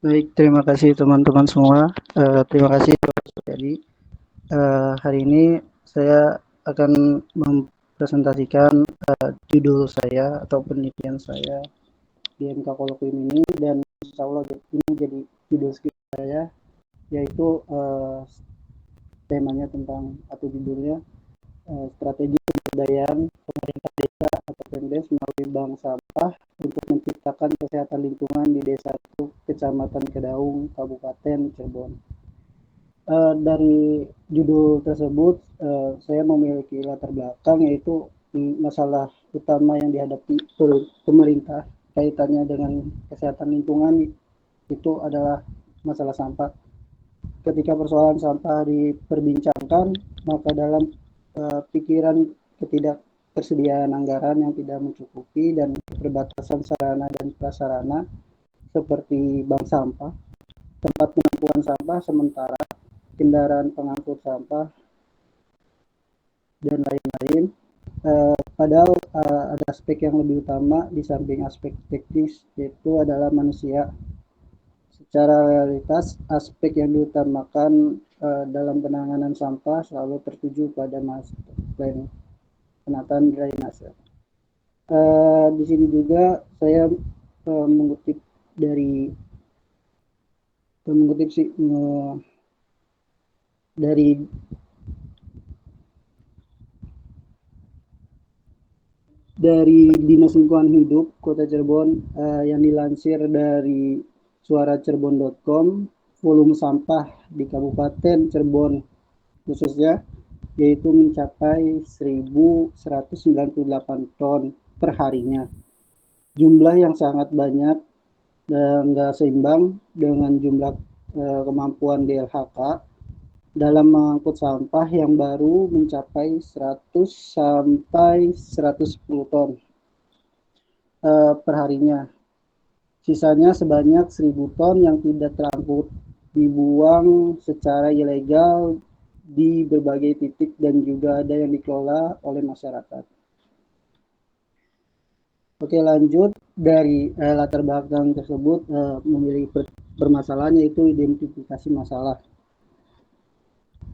Baik, terima kasih teman-teman semua. Terima kasih Bapak Suryadi. Hari ini saya akan mempresentasikan judul saya atau penelitian saya di MK Koloquium ini, dan insya Allah ini jadi judul skrip saya, yaitu temanya tentang atau judulnya strategi pemberdayaan pemerintah desa atau Pemdes melalui bank sampah untuk menciptakan kesehatan lingkungan di Desa Kecamatan Kedaung, Kabupaten Cirebon. Dari judul tersebut, saya memiliki latar belakang, yaitu masalah utama yang dihadapi pemerintah kaitannya dengan kesehatan lingkungan itu adalah masalah sampah. Ketika persoalan sampah diperbincangkan, maka dalam pikiran ketidaktersediaan anggaran yang tidak mencukupi dan keterbatasan sarana dan prasarana seperti bank sampah, tempat penampungan sampah sementara, kendaraan pengangkut sampah, dan lain-lain. Padahal ada aspek yang lebih utama di samping aspek teknis, yaitu adalah manusia. Secara realitas, aspek yang diutamakan dalam penanganan sampah selalu tertuju pada master plan penataan drainase. Di sini juga saya mengutip dari mengutip sih dari Dinas Lingkungan Hidup Kota Cirebon, yang dilansir dari suaracirebon.com, volume sampah di Kabupaten Cirebon khususnya yaitu mencapai 1.198 ton per harinya. Jumlah yang sangat banyak dan nggak seimbang dengan jumlah kemampuan DLHK dalam mengangkut sampah yang baru mencapai 100 sampai 110 ton per harinya. Sisanya sebanyak 1.000 ton yang tidak terangkut dibuang secara ilegal di berbagai titik dan juga ada yang dikelola oleh masyarakat. Oke, lanjut dari latar belakang tersebut, memiliki permasalahan, yaitu identifikasi masalah.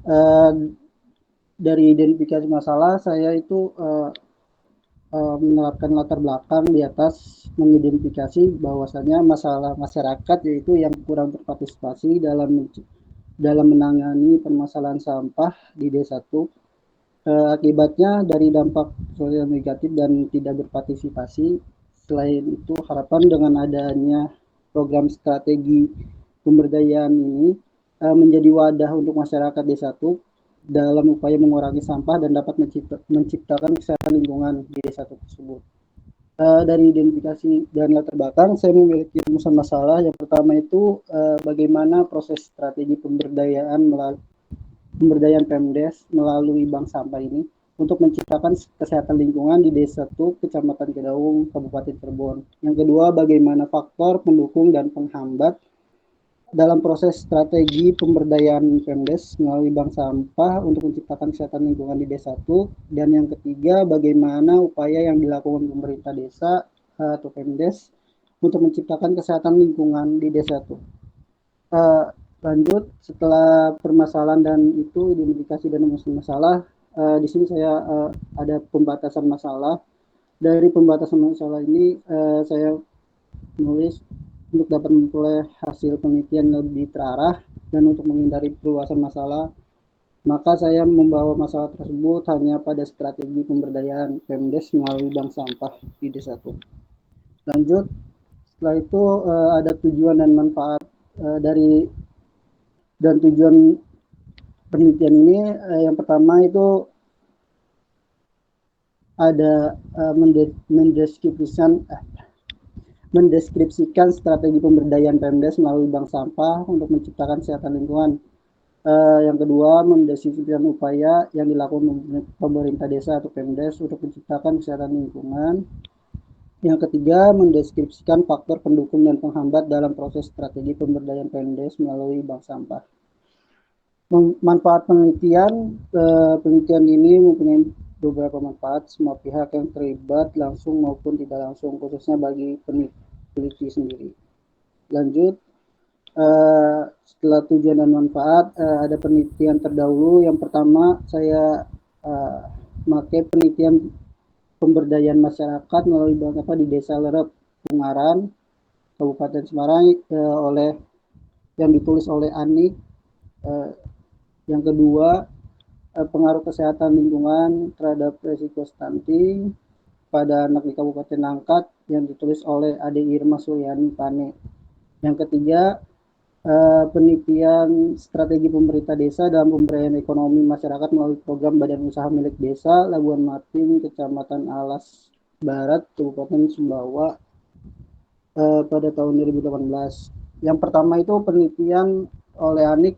Uh, dari identifikasi masalah, saya itu menerapkan latar belakang di atas, mengidentifikasi bahwasannya masalah masyarakat yaitu yang kurang berpartisipasi dalam menangani permasalahan sampah di desa itu. Akibatnya dari dampak sosial negatif dan tidak berpartisipasi. Selain itu, harapan dengan adanya program strategi pemberdayaan ini menjadi wadah untuk masyarakat desa itu dalam upaya mengurangi sampah dan dapat menciptakan kesehatan lingkungan di desa tersebut. Dari identifikasi dan latar belakang, saya memiliki rumusan masalah. Yang pertama itu bagaimana proses strategi pemberdayaan Pemdes melalui bank sampah ini untuk menciptakan kesehatan lingkungan di Desa Tuk, Kecamatan Kedaung, Kabupaten Cirebon. Yang kedua, bagaimana faktor pendukung dan penghambat dalam proses strategi pemberdayaan Pemdes melalui bank sampah untuk menciptakan kesehatan lingkungan di Desa Tuk. Dan yang ketiga, bagaimana upaya yang dilakukan pemerintah desa atau Pemdes untuk menciptakan kesehatan lingkungan di Desa Tuk. Lanjut, setelah permasalahan dan itu identifikasi dan masalah, di sini saya ada pembatasan masalah. Dari pembatasan masalah ini saya menulis untuk dapat memperoleh hasil penelitian lebih terarah dan untuk menghindari perluasan masalah, maka saya membawa masalah tersebut hanya pada strategi pemberdayaan Pemdes melalui bank sampah di desa itu. Lanjut, setelah itu ada tujuan dan manfaat dari dan tujuan penelitian ini. Yang pertama itu ada mendeskripsikan strategi pemberdayaan Pemdes melalui bank sampah untuk menciptakan kesehatan lingkungan. Yang kedua, mendeskripsikan upaya yang dilakukan pemerintah desa atau Pemdes untuk menciptakan kesehatan lingkungan. Yang ketiga, mendeskripsikan faktor pendukung dan penghambat dalam proses strategi pemberdayaan Pemdes melalui bank sampah. Manfaat penelitian, penelitian ini mempunyai beberapa manfaat semua pihak yang terlibat langsung maupun tidak langsung, khususnya bagi peneliti sendiri. Lanjut, Setelah tujuan dan manfaat, ada penelitian terdahulu. Yang pertama saya pakai penelitian pemberdayaan masyarakat melalui bank apa di Desa Lerep, Ungaran, Kabupaten Semarang, oleh yang ditulis oleh Anik. Yang kedua, pengaruh kesehatan lingkungan terhadap resiko stunting pada anak di Kabupaten Langkat yang ditulis oleh Ade Irma Suryani Pane. Yang ketiga, penelitian strategi pemerintah desa dalam pemberdayaan ekonomi masyarakat melalui program Badan Usaha Milik Desa Labuan Matin, Kecamatan Alas Barat, Kabupaten Sumbawa, pada tahun 2018. Yang pertama itu penelitian oleh Anik,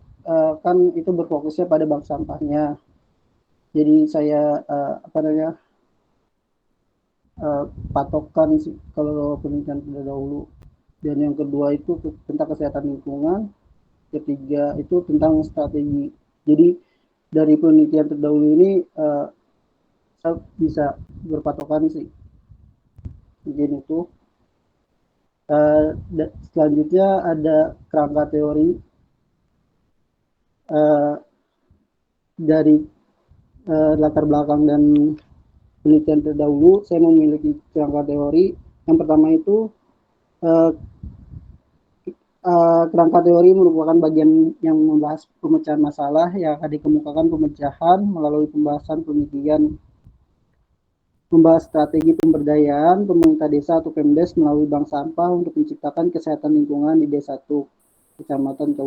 kan itu berfokusnya pada bank sampahnya. Jadi saya patokan sih kalau penelitian terdahulu. Dan yang kedua itu tentang kesehatan lingkungan, ketiga itu tentang strategi. Jadi dari penelitian terdahulu ini saya bisa berpatokan sih. Mungkin itu. Selanjutnya ada kerangka teori. Dari latar belakang dan penelitian terdahulu, saya memiliki kerangka teori. Yang pertama itu kerangka teori merupakan bagian yang membahas pemecahan masalah yang akan dikemukakan pemecahan melalui pembahasan penelitian, membahas strategi pemberdayaan pemerintah desa atau Pemdes melalui bank sampah untuk menciptakan kesehatan lingkungan di Desa Tuk, Kecamatan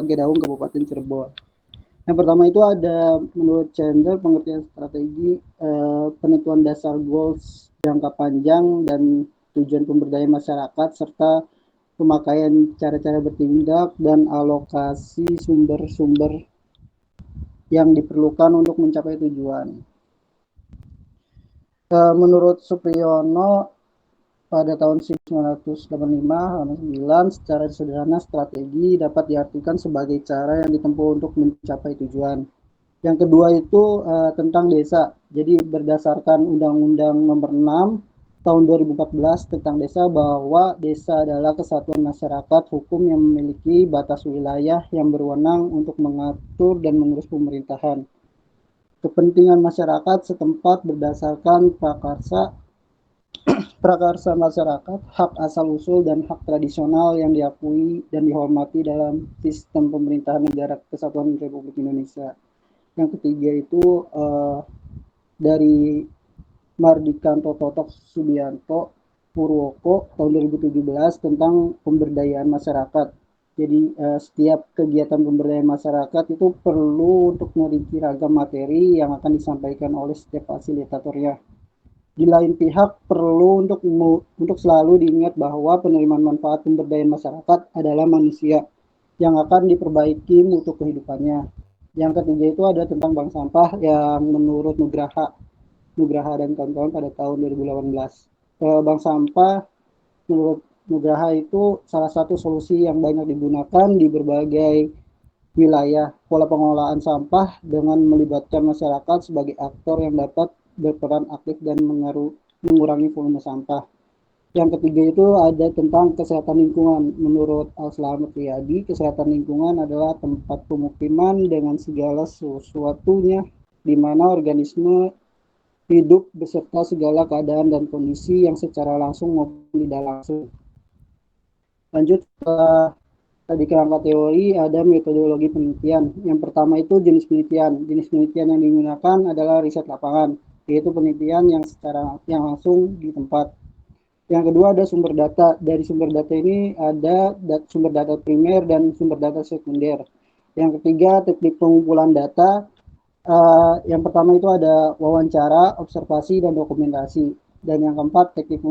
Kedaung, Kabupaten Cirebon. Yang pertama itu ada menurut Chandler pengertian strategi, penentuan dasar goals jangka panjang dan tujuan pemberdayaan masyarakat serta pemakaian cara-cara bertindak dan alokasi sumber-sumber yang diperlukan untuk mencapai tujuan. Menurut Supriyono pada tahun 1985 secara sederhana strategi dapat diartikan sebagai cara yang ditempuh untuk mencapai tujuan. Yang kedua itu tentang desa. Jadi berdasarkan Undang-Undang Nomor 6 tahun 2014 tentang desa, bahwa desa adalah kesatuan masyarakat hukum yang memiliki batas wilayah yang berwenang untuk mengatur dan mengurus pemerintahan. Kepentingan masyarakat setempat berdasarkan prakarsa masyarakat, hak asal-usul dan hak tradisional yang diakui dan dihormati dalam sistem pemerintahan negara kesatuan Republik Indonesia. Yang ketiga itu dari Mardikanto Totok Subianto Purwoko tahun 2017 tentang pemberdayaan masyarakat. Jadi setiap kegiatan pemberdayaan masyarakat itu perlu untuk merinci ragam materi yang akan disampaikan oleh setiap fasilitatornya. Di lain pihak perlu untuk selalu diingat bahwa penerimaan manfaat pemberdayaan masyarakat adalah manusia yang akan diperbaiki mutu kehidupannya. Yang ketiga itu ada tentang bank sampah yang menurut Nugraha dan kawan-kawan pada tahun 2018. Bank sampah menurut Nugraha itu salah satu solusi yang banyak digunakan di berbagai wilayah. Pola pengelolaan sampah dengan melibatkan masyarakat sebagai aktor yang dapat berperan aktif dan mengurangi volume sampah. Yang ketiga itu ada tentang kesehatan lingkungan. Menurut Al-Slamet Riyadi, kesehatan lingkungan adalah tempat pemukiman dengan segala sesuatunya di mana organisme hidup beserta segala keadaan dan kondisi yang secara langsung maupun tidak langsung. Lanjut ke tadi kerangka teori, ada metodologi penelitian. Yang pertama itu jenis penelitian. Jenis penelitian yang digunakan adalah riset lapangan, yaitu penelitian yang langsung di tempat. Yang kedua ada sumber data. Dari sumber data ini ada sumber data primer dan sumber data sekunder. Yang ketiga teknik pengumpulan data. Yang pertama itu ada wawancara, observasi, dan dokumentasi. Dan yang keempat teknik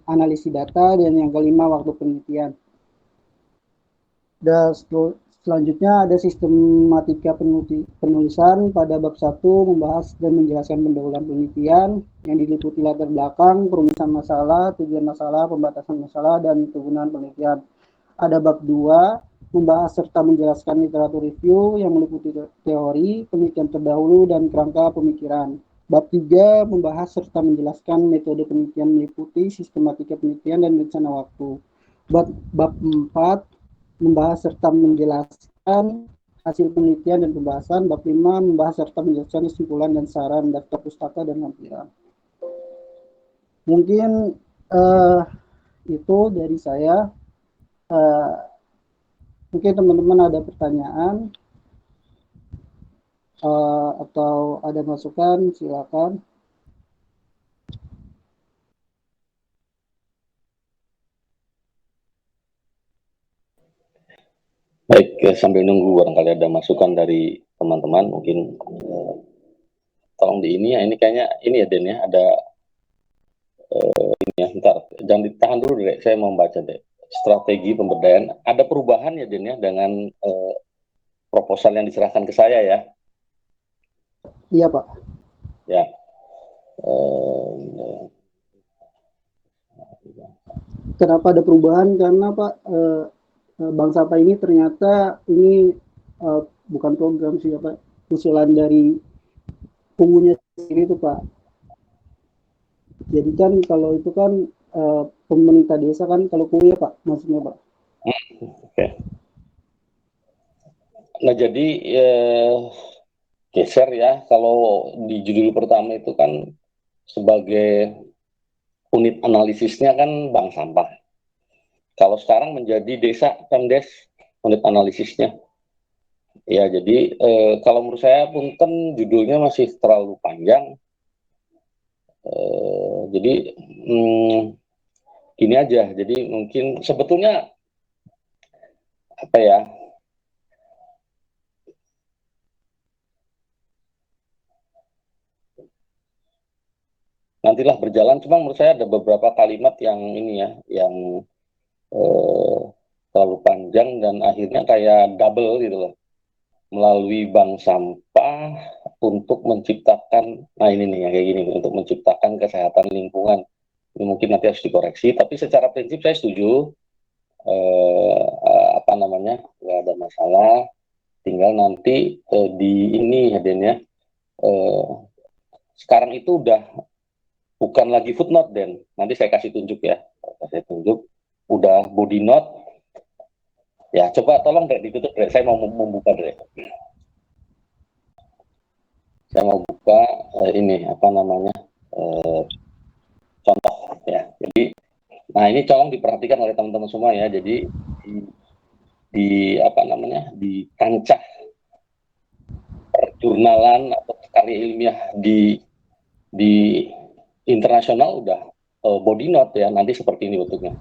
analisis data, dan yang kelima waktu penelitian. Dan selanjutnya ada sistematika penulisan. Pada bab 1 membahas dan menjelaskan pendahuluan penelitian yang diliputi latar belakang, perumisan masalah, tujuan masalah, pembatasan masalah, dan kegunaan penelitian. Ada bab 2 membahas serta menjelaskan literatur review yang meliputi teori, penelitian terdahulu, dan kerangka pemikiran. Bab 3 membahas serta menjelaskan metode penelitian meliputi sistematika penelitian dan rencana waktu. Bab 4 membahas serta menjelaskan hasil penelitian dan pembahasan. Bab 5 membahas serta menjelaskan kesimpulan dan saran daftar pustaka dan lampiran. Mungkin itu dari saya. Mungkin teman-teman ada pertanyaan atau ada masukan, silakan. Baik, sambil nunggu barangkali ada masukan dari teman-teman, mungkin tolong di ini ya, ini kayaknya ini ya Den ya, ada ini ya, bentar, jangan ditahan dulu deh, saya mau baca deh. Strategi pemberdayaan, ada perubahan ya Den ya dengan proposal yang diserahkan ke saya ya. Iya Pak. Ya. Kenapa ada perubahan? Karena Pak, Bank Sampah ini ternyata ini bukan program sih Pak, usulan dari pungunya sendiri itu Pak. Jadi kan kalau itu kan pemerintah desa kan kalau pungu ya Pak, maksudnya Pak. Oke. Nah jadi geser ya, kalau di judul pertama itu kan sebagai unit analisisnya kan bank sampah. Kalau sekarang menjadi desa Pemdes unit analisisnya. Ya jadi kalau menurut saya pun kan judulnya masih terlalu panjang. Jadi gini aja. Jadi mungkin sebetulnya apa ya? Nantilah berjalan. Cuma menurut saya ada beberapa kalimat yang ini ya, yang terlalu panjang dan akhirnya kayak double gitu loh. Melalui bank sampah untuk menciptakan, nah ini nih yang kayak gini, untuk menciptakan kesehatan lingkungan. Ini mungkin nanti harus dikoreksi, tapi secara prinsip saya setuju. Apa namanya, nggak ada masalah. Tinggal nanti di ini ya Den ya. Sekarang itu udah bukan lagi footnote Den. Nanti saya kasih tunjuk ya. Saya tunjuk. Udah body note. Ya coba tolong deh ditutup deh. Saya mau membuka deh. Saya mau buka ini apa namanya contoh ya. Jadi, nah ini tolong diperhatikan oleh teman-teman semua ya. Jadi di apa namanya di kancah perjurnalan atau karya ilmiah di internasional udah body note ya. Nanti seperti ini bentuknya.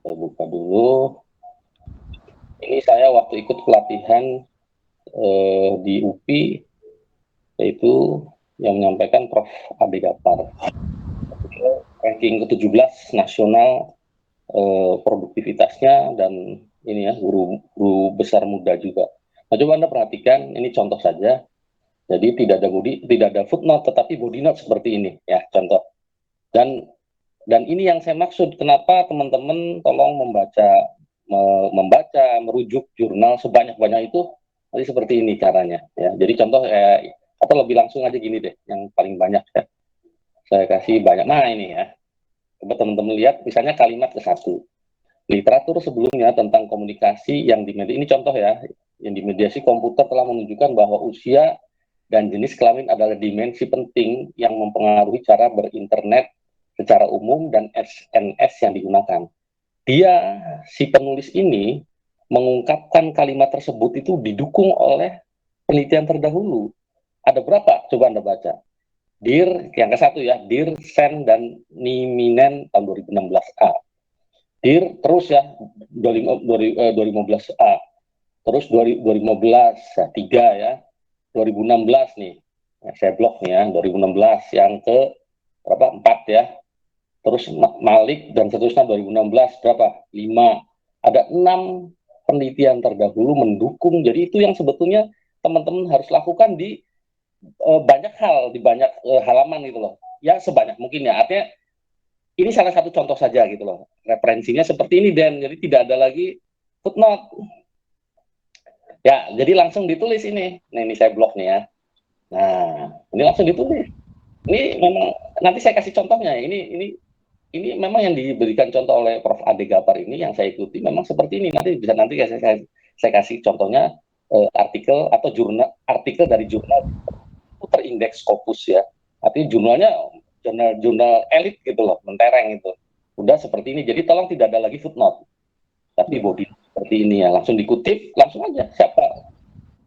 Saya buka dulu. Ini saya waktu ikut pelatihan di UPI, yaitu yang menyampaikan Prof. Ade Gapar. Ranking ke-17 nasional produktivitasnya, dan ini ya guru besar muda juga. Nah, coba Anda perhatikan, ini contoh saja. Jadi tidak ada footnote, tetapi body note seperti ini ya, contoh. Dan ini yang saya maksud, kenapa teman-teman tolong membaca, merujuk jurnal sebanyak-banyak itu, nanti seperti ini caranya ya. Jadi contoh atau lebih langsung aja gini deh, yang paling banyak ya. Saya kasih banyak. Nah ini ya, coba teman-teman lihat misalnya kalimat ke-1. Literatur sebelumnya tentang komunikasi yang ini contoh ya, yang dimediasi komputer telah menunjukkan bahwa usia dan jenis kelamin adalah dimensi penting yang mempengaruhi cara berinternet secara umum dan SMS yang digunakan. Si penulis ini mengungkapkan kalimat tersebut itu didukung oleh penelitian terdahulu. Ada berapa? Coba Anda baca. DIR, yang ke-1 ya, DIR, SEN, dan Niminen tahun 2016A. DIR terus ya, 2015A. Terus 2015, ya, 3 ya. 2016 nih, saya blok nih ya, 2016. Yang ke berapa? 4 ya. Terus Malik dan seterusnya 2016 berapa? 5. Ada 6 penelitian terdahulu mendukung. Jadi itu yang sebetulnya teman-teman harus lakukan di banyak hal, di banyak halaman gitu loh. Ya sebanyak mungkin ya. Artinya ini salah satu contoh saja gitu loh. Referensinya seperti ini Dan. Jadi tidak ada lagi footnote. Ya, jadi langsung ditulis ini. Nah, ini saya blok nih ya. Nah, ini langsung ditulis. Ini memang nanti saya kasih contohnya. Ini ini memang yang diberikan contoh oleh Prof. Ade Gapar ini yang saya ikuti memang seperti ini. Nanti saya kasih contohnya artikel atau artikel dari jurnal terindeks Scopus ya. Artinya jurnalnya jurnal elit gitu loh, mentereng itu. Udah seperti ini. Jadi tolong tidak ada lagi footnote. Tapi body seperti ini ya, langsung dikutip, langsung aja siapa.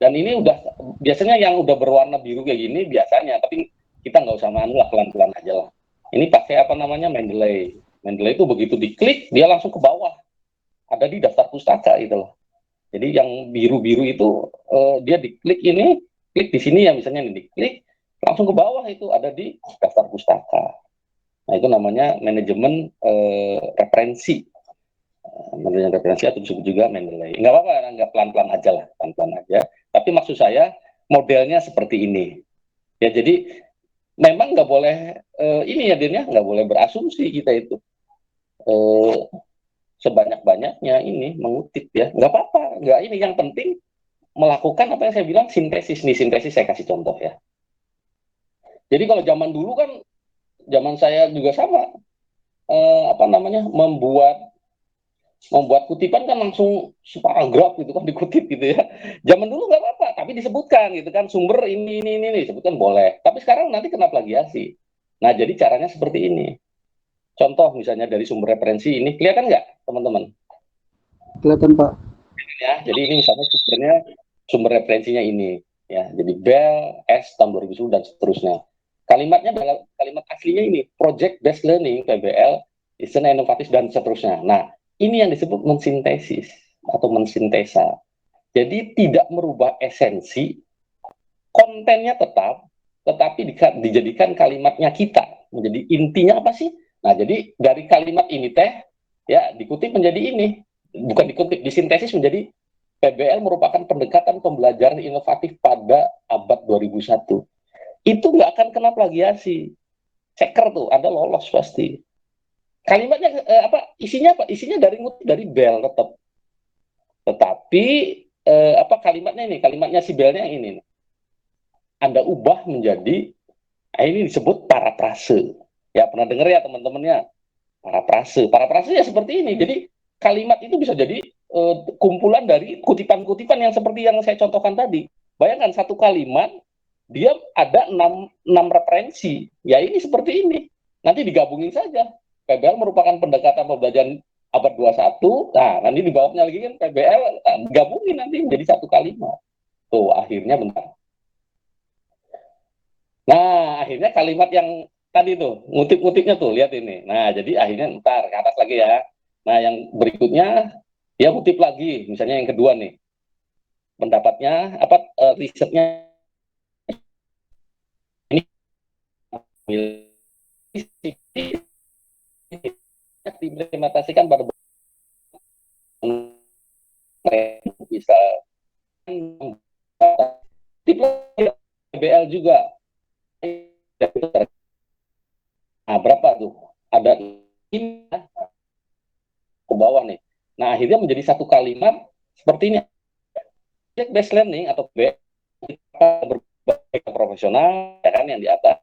Dan ini udah biasanya yang udah berwarna biru kayak gini biasanya, tapi kita nggak usah manu lah, pelan-pelan aja lah. Ini pakai apa namanya Mendeley. Mendeley itu begitu diklik dia langsung ke bawah, ada di daftar pustaka gitu loh. Jadi yang biru-biru itu dia diklik ini, klik di sini ya misalnya ini diklik, langsung ke bawah itu ada di daftar pustaka. Nah itu namanya manajemen referensi. Manajemen referensi atau disebut juga Mendeley. Nggak apa-apa, nggak pelan-pelan aja lah, pelan-pelan aja. Tapi maksud saya modelnya seperti ini. Ya jadi memang nggak boleh ini ya Din ya, nggak boleh berasumsi kita itu sebanyak-banyaknya ini mengutip ya, nggak apa-apa, nggak ini yang penting melakukan apa yang saya bilang sintesis nih, sintesis saya kasih contoh ya. Jadi kalau zaman dulu kan, zaman saya juga sama, apa namanya, membuat kutipan kan langsung separagraf gitu kan dikutip gitu ya. Zaman dulu nggak apa-apa, tapi disebutkan gitu kan sumber ini disebutkan boleh. Tapi sekarang nanti kena plagiasi. Nah jadi caranya seperti ini. Contoh misalnya dari sumber referensi ini kelihatan nggak teman-teman? Kelihatan Pak. Ya, jadi ini misalnya sumber referensinya ini ya. Jadi Bell, S tahun 2010 dan seterusnya. Kalimatnya adalah kalimat aslinya ini project based learning PBL, desain inovatif dan seterusnya. Nah, ini yang disebut mensintesis atau mensintesa. Jadi tidak merubah esensi, kontennya tetap, tetapi dijadikan kalimatnya kita. Menjadi intinya apa sih? Nah, jadi dari kalimat ini teh, ya dikutip menjadi ini. Bukan dikutip, disintesis menjadi PBL merupakan pendekatan pembelajaran inovatif pada abad 2001. Itu nggak akan kena plagiasi. Ceker tuh, ada lolos pasti. Kalimatnya apa? Isinya apa? Isinya dari Bell tetap. Tetapi apa kalimatnya ini? Kalimatnya si Bellnya ini. Anda ubah menjadi ini disebut parafrase. Ya pernah dengar ya teman-temannya parafrase. Parafrase ya seperti ini. Jadi kalimat itu bisa jadi kumpulan dari kutipan-kutipan yang seperti yang saya contohkan tadi. Bayangkan satu kalimat dia ada 6 referensi. Ya ini seperti ini. Nanti digabungin saja. PBL merupakan pendekatan pembelajaran abad 21. Nah, nanti di bawahnya lagi kan PBL gabungin nanti menjadi satu kalimat. Tuh, akhirnya benar. Nah, akhirnya kalimat yang tadi tuh, ngutip-ngutipnya tuh, lihat ini. Nah, jadi akhirnya ntar ke atas lagi ya. Nah, yang berikutnya, dia kutip lagi. Misalnya yang kedua nih, pendapatnya, apa, risetnya ini diimplementasikan pada bisa BL juga. Nah, berapa tuh? Ada ini ke bawah nih. Nah, akhirnya menjadi satu kalimat seperti ini. Base learning atau B berbagai profesional ya kan yang di atas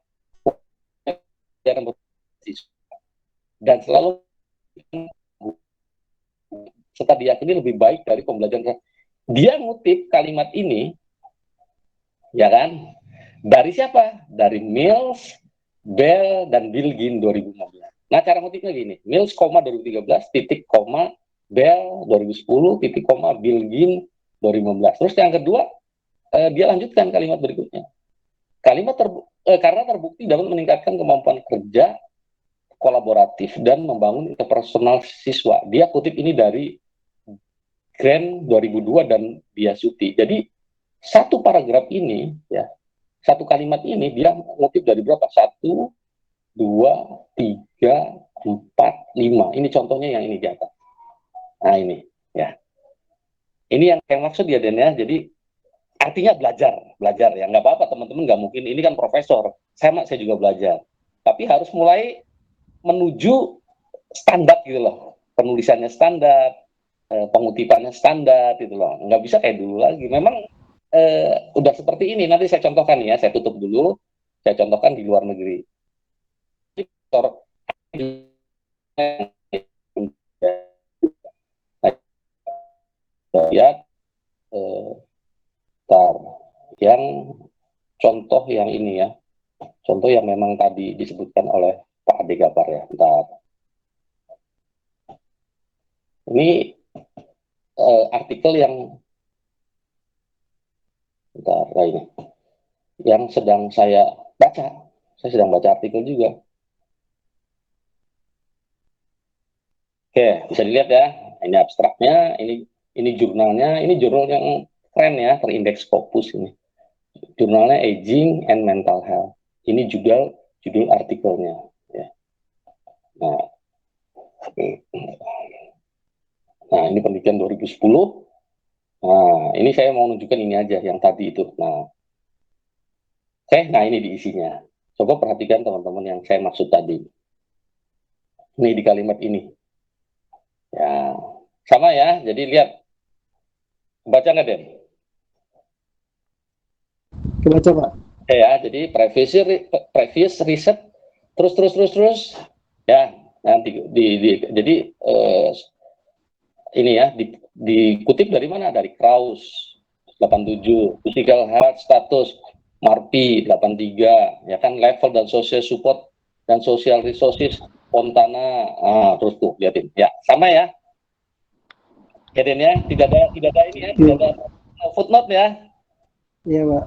dan selalu serta diyakini lebih baik dari pembelajaran. Dia ngutip kalimat ini ya kan dari siapa? Dari Mills, Bell dan Bilgin 2015. Nah, cara ngutipnya gini. Mills, 2013, titik, Bell 2010, titik, Bilgin 2015. Terus yang kedua, dia lanjutkan kalimat berikutnya. Karena terbukti dapat meningkatkan kemampuan kerja kolaboratif dan membangun interpersonal siswa. Dia kutip ini dari Grant 2002 dan Biasuti. Jadi satu paragraf ini ya, satu kalimat ini dia ngutip dari berapa? 1, 2, 3, 4, 5. Ini contohnya yang ini di atas. Nah ini ya. Ini yang maksud ya Den ya. Jadi artinya belajar ya nggak apa-apa teman-teman, nggak mungkin ini kan profesor, saya juga belajar, tapi harus mulai menuju standar gitu loh, penulisannya standar, pengutipannya standar gitu loh, nggak bisa kayak dulu lagi. Memang udah seperti ini. Nanti saya contohkan ya, saya tutup dulu, saya contohkan di luar negeri. lihat yang contoh yang ini ya, contoh yang memang tadi disebutkan oleh Pak Ade Gapar ya. Ini artikel yang ini yang sedang saya baca. Saya sedang baca artikel juga. Oke, bisa dilihat ya. Ini abstraknya, ini jurnalnya, ini jurnal yang keren ya, terindeks Scopus ini. Jurnalnya Aging and Mental Health. Ini judul artikelnya. Ya. Nah, nah, ini penelitian 2010. Nah, ini saya mau nunjukkan ini aja yang tadi itu. Nah, nah ini diisinya. Coba perhatikan teman-teman yang saya maksud tadi. Ini di kalimat ini. Ya, sama ya. Jadi lihat, baca nggak Den? Kebaca Pak. Ya, jadi previous research terus ya nanti jadi ini ya dikutip dari mana? Dari Kraus 87, physical health status Marpi 83, ya kan, level dan social support dan social resources Fontana. Terus tuh lihatin ya, sama ya. Lihatin ya, tidak ada ini ya, tidak ada footnote ya. Iya Pak.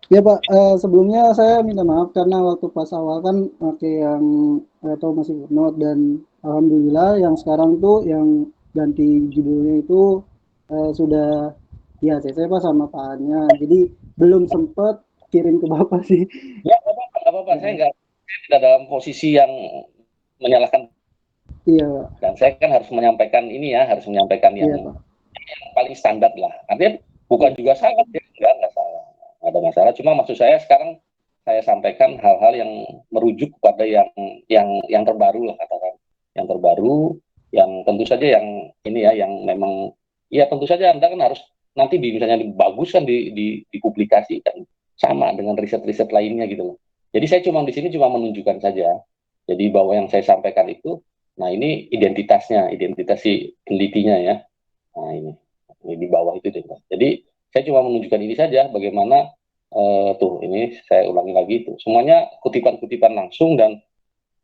Ya Pak, sebelumnya saya minta maaf karena waktu pas awal kan pakai yang atau masih footnote, dan alhamdulillah yang sekarang tuh yang ganti judulnya itu sudah di ACC Pak sama Pak Anya. Jadi belum sempet kirim ke Bapak sih. Ya, apa-apa. Saya tidak dalam posisi yang menyalahkan. Iya Pak. Dan saya kan harus menyampaikan ini ya, harus menyampaikan Iya yang Pak. paling standar lah. Artinya bukan juga salah, ya, enggak salah. Nggak ada masalah. Cuma maksud saya sekarang saya sampaikan hal-hal yang merujuk kepada yang terbaru lah, katakan. Yang terbaru, yang tentu saja yang ini ya, yang memang ya tentu saja Anda kan harus nanti misalnya dibaguskan, dipublikasikan sama dengan riset-riset lainnya gitu loh. Jadi saya cuma di sini cuma menunjukkan saja. Jadi bahwa yang saya sampaikan itu, nah ini identitasnya, identitas si penelitinya ya. Nah ini di bawah itu deh. Jadi saya cuma menunjukkan ini saja bagaimana tuh ini saya ulangi lagi itu. Semuanya kutipan-kutipan langsung, dan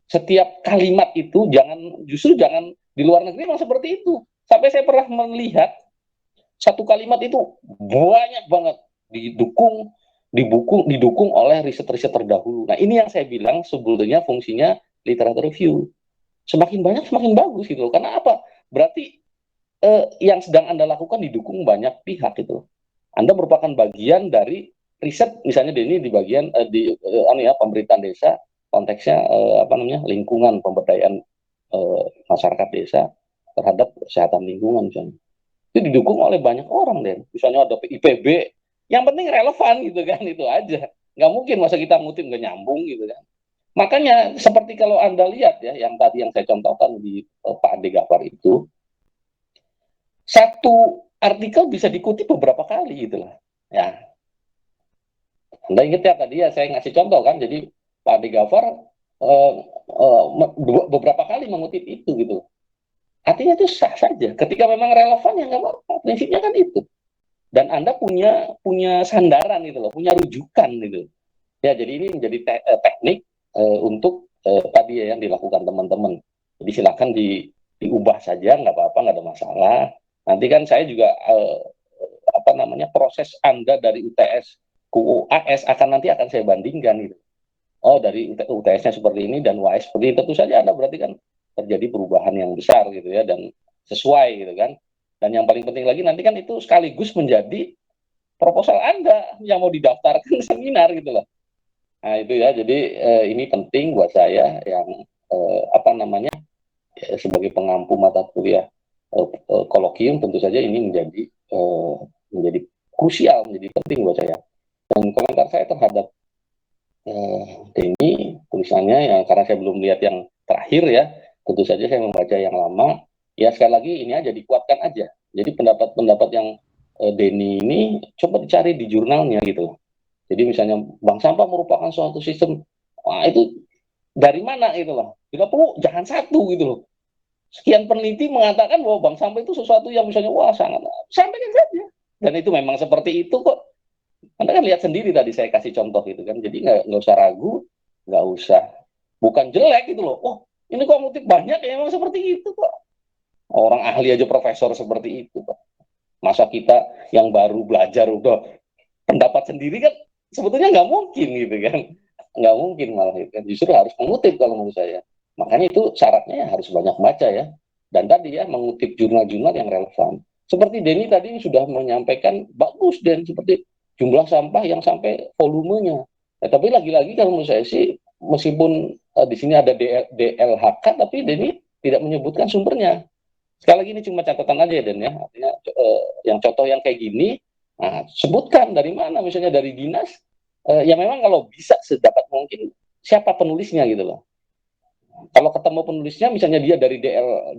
setiap kalimat itu justru jangan di luar negeri memang seperti itu. Sampai saya pernah melihat satu kalimat itu banyak banget didukung oleh riset-riset terdahulu. Nah, ini yang saya bilang sebetulnya fungsinya literature review. Semakin banyak semakin bagus gitu. Karena apa? Berarti yang sedang Anda lakukan didukung banyak pihak itu. Anda merupakan bagian dari riset, misalnya ini di bagian pemerintahan desa, konteksnya lingkungan, pemberdayaan masyarakat desa terhadap kesehatan lingkungan misalnya. Itu didukung oleh banyak orang deh. Misalnya ada IPB, yang penting relevan gitu kan, itu aja. Nggak mungkin masa kita ngutip nggak nyambung gitu kan. Makanya seperti kalau Anda lihat ya, yang tadi yang saya contohkan di Pak Ade Gafar itu, satu artikel bisa dikutip beberapa kali gitu lah. Ya, Anda ingat ya tadi ya saya ngasih contoh kan, jadi Pak Ade Gafar uh, beberapa kali mengutip itu gitu. Artinya itu sah saja. Ketika memang relevan ya nggak apa-apa. Prinsipnya kan itu. Dan Anda punya sandaran gitu loh, punya rujukan gitu. Ya, jadi ini menjadi teknik untuk tadi ya yang dilakukan teman-teman. Jadi silakan diubah saja, nggak apa-apa, nggak ada masalah. Nanti kan saya juga proses Anda dari UTS ke UAS akan saya bandingkan gitu. Oh, dari UTS-nya seperti ini dan UAS seperti ini, tentu saja Anda berarti kan terjadi perubahan yang besar gitu ya, dan sesuai gitu kan. Dan yang paling penting lagi nanti kan itu sekaligus menjadi proposal Anda yang mau didaftarkan seminar gitu loh. Nah itu ya, jadi ini penting buat saya yang sebagai pengampu mata kuliah kolokium, tentu saja ini menjadi krusial, menjadi penting buat saya. Dan komentar saya terhadap ini tulisannya ya, karena saya belum lihat yang terakhir ya, tentu saja saya membaca yang lama. Ya sekali lagi ini aja dikuatkan aja. Jadi pendapat-pendapat yang Denny ini coba dicari di jurnalnya gitu. Jadi misalnya bank sampah merupakan suatu sistem, wah itu dari mana gitu loh. Bila perlu jangan satu gitu loh. Sekian peneliti mengatakan bahwa bank sampah itu sesuatu yang misalnya wah sangat, sampaikan saja. Dan itu memang seperti itu kok. Anda kan lihat sendiri tadi saya kasih contoh gitu kan. Jadi nggak usah ragu, nggak usah. Bukan jelek gitu loh. Oh ini kok motif banyak ya memang seperti itu kok. Orang ahli aja profesor seperti itu kok. Masa kita yang baru belajar udah pendapat sendiri kan sebetulnya nggak mungkin gitu kan. Nggak mungkin malah gitu kan. Justru harus mengutip kalau menurut saya. Makanya itu syaratnya ya harus banyak baca ya. Dan tadi ya mengutip jurnal-jurnal yang relevan. Seperti Denny tadi sudah menyampaikan bagus dan seperti jumlah sampah yang sampai volumenya. Ya, tapi lagi-lagi kalau menurut saya sih meskipun di sini ada DLHK tapi Denny tidak menyebutkan sumbernya. Sekali lagi ini cuma catatan aja ya Den ya. Artinya yang contoh yang kayak gini, nah, sebutkan dari mana misalnya dari dinas. Ya memang kalau bisa sedapat mungkin siapa penulisnya gitu loh. Kalau ketemu penulisnya misalnya dia dari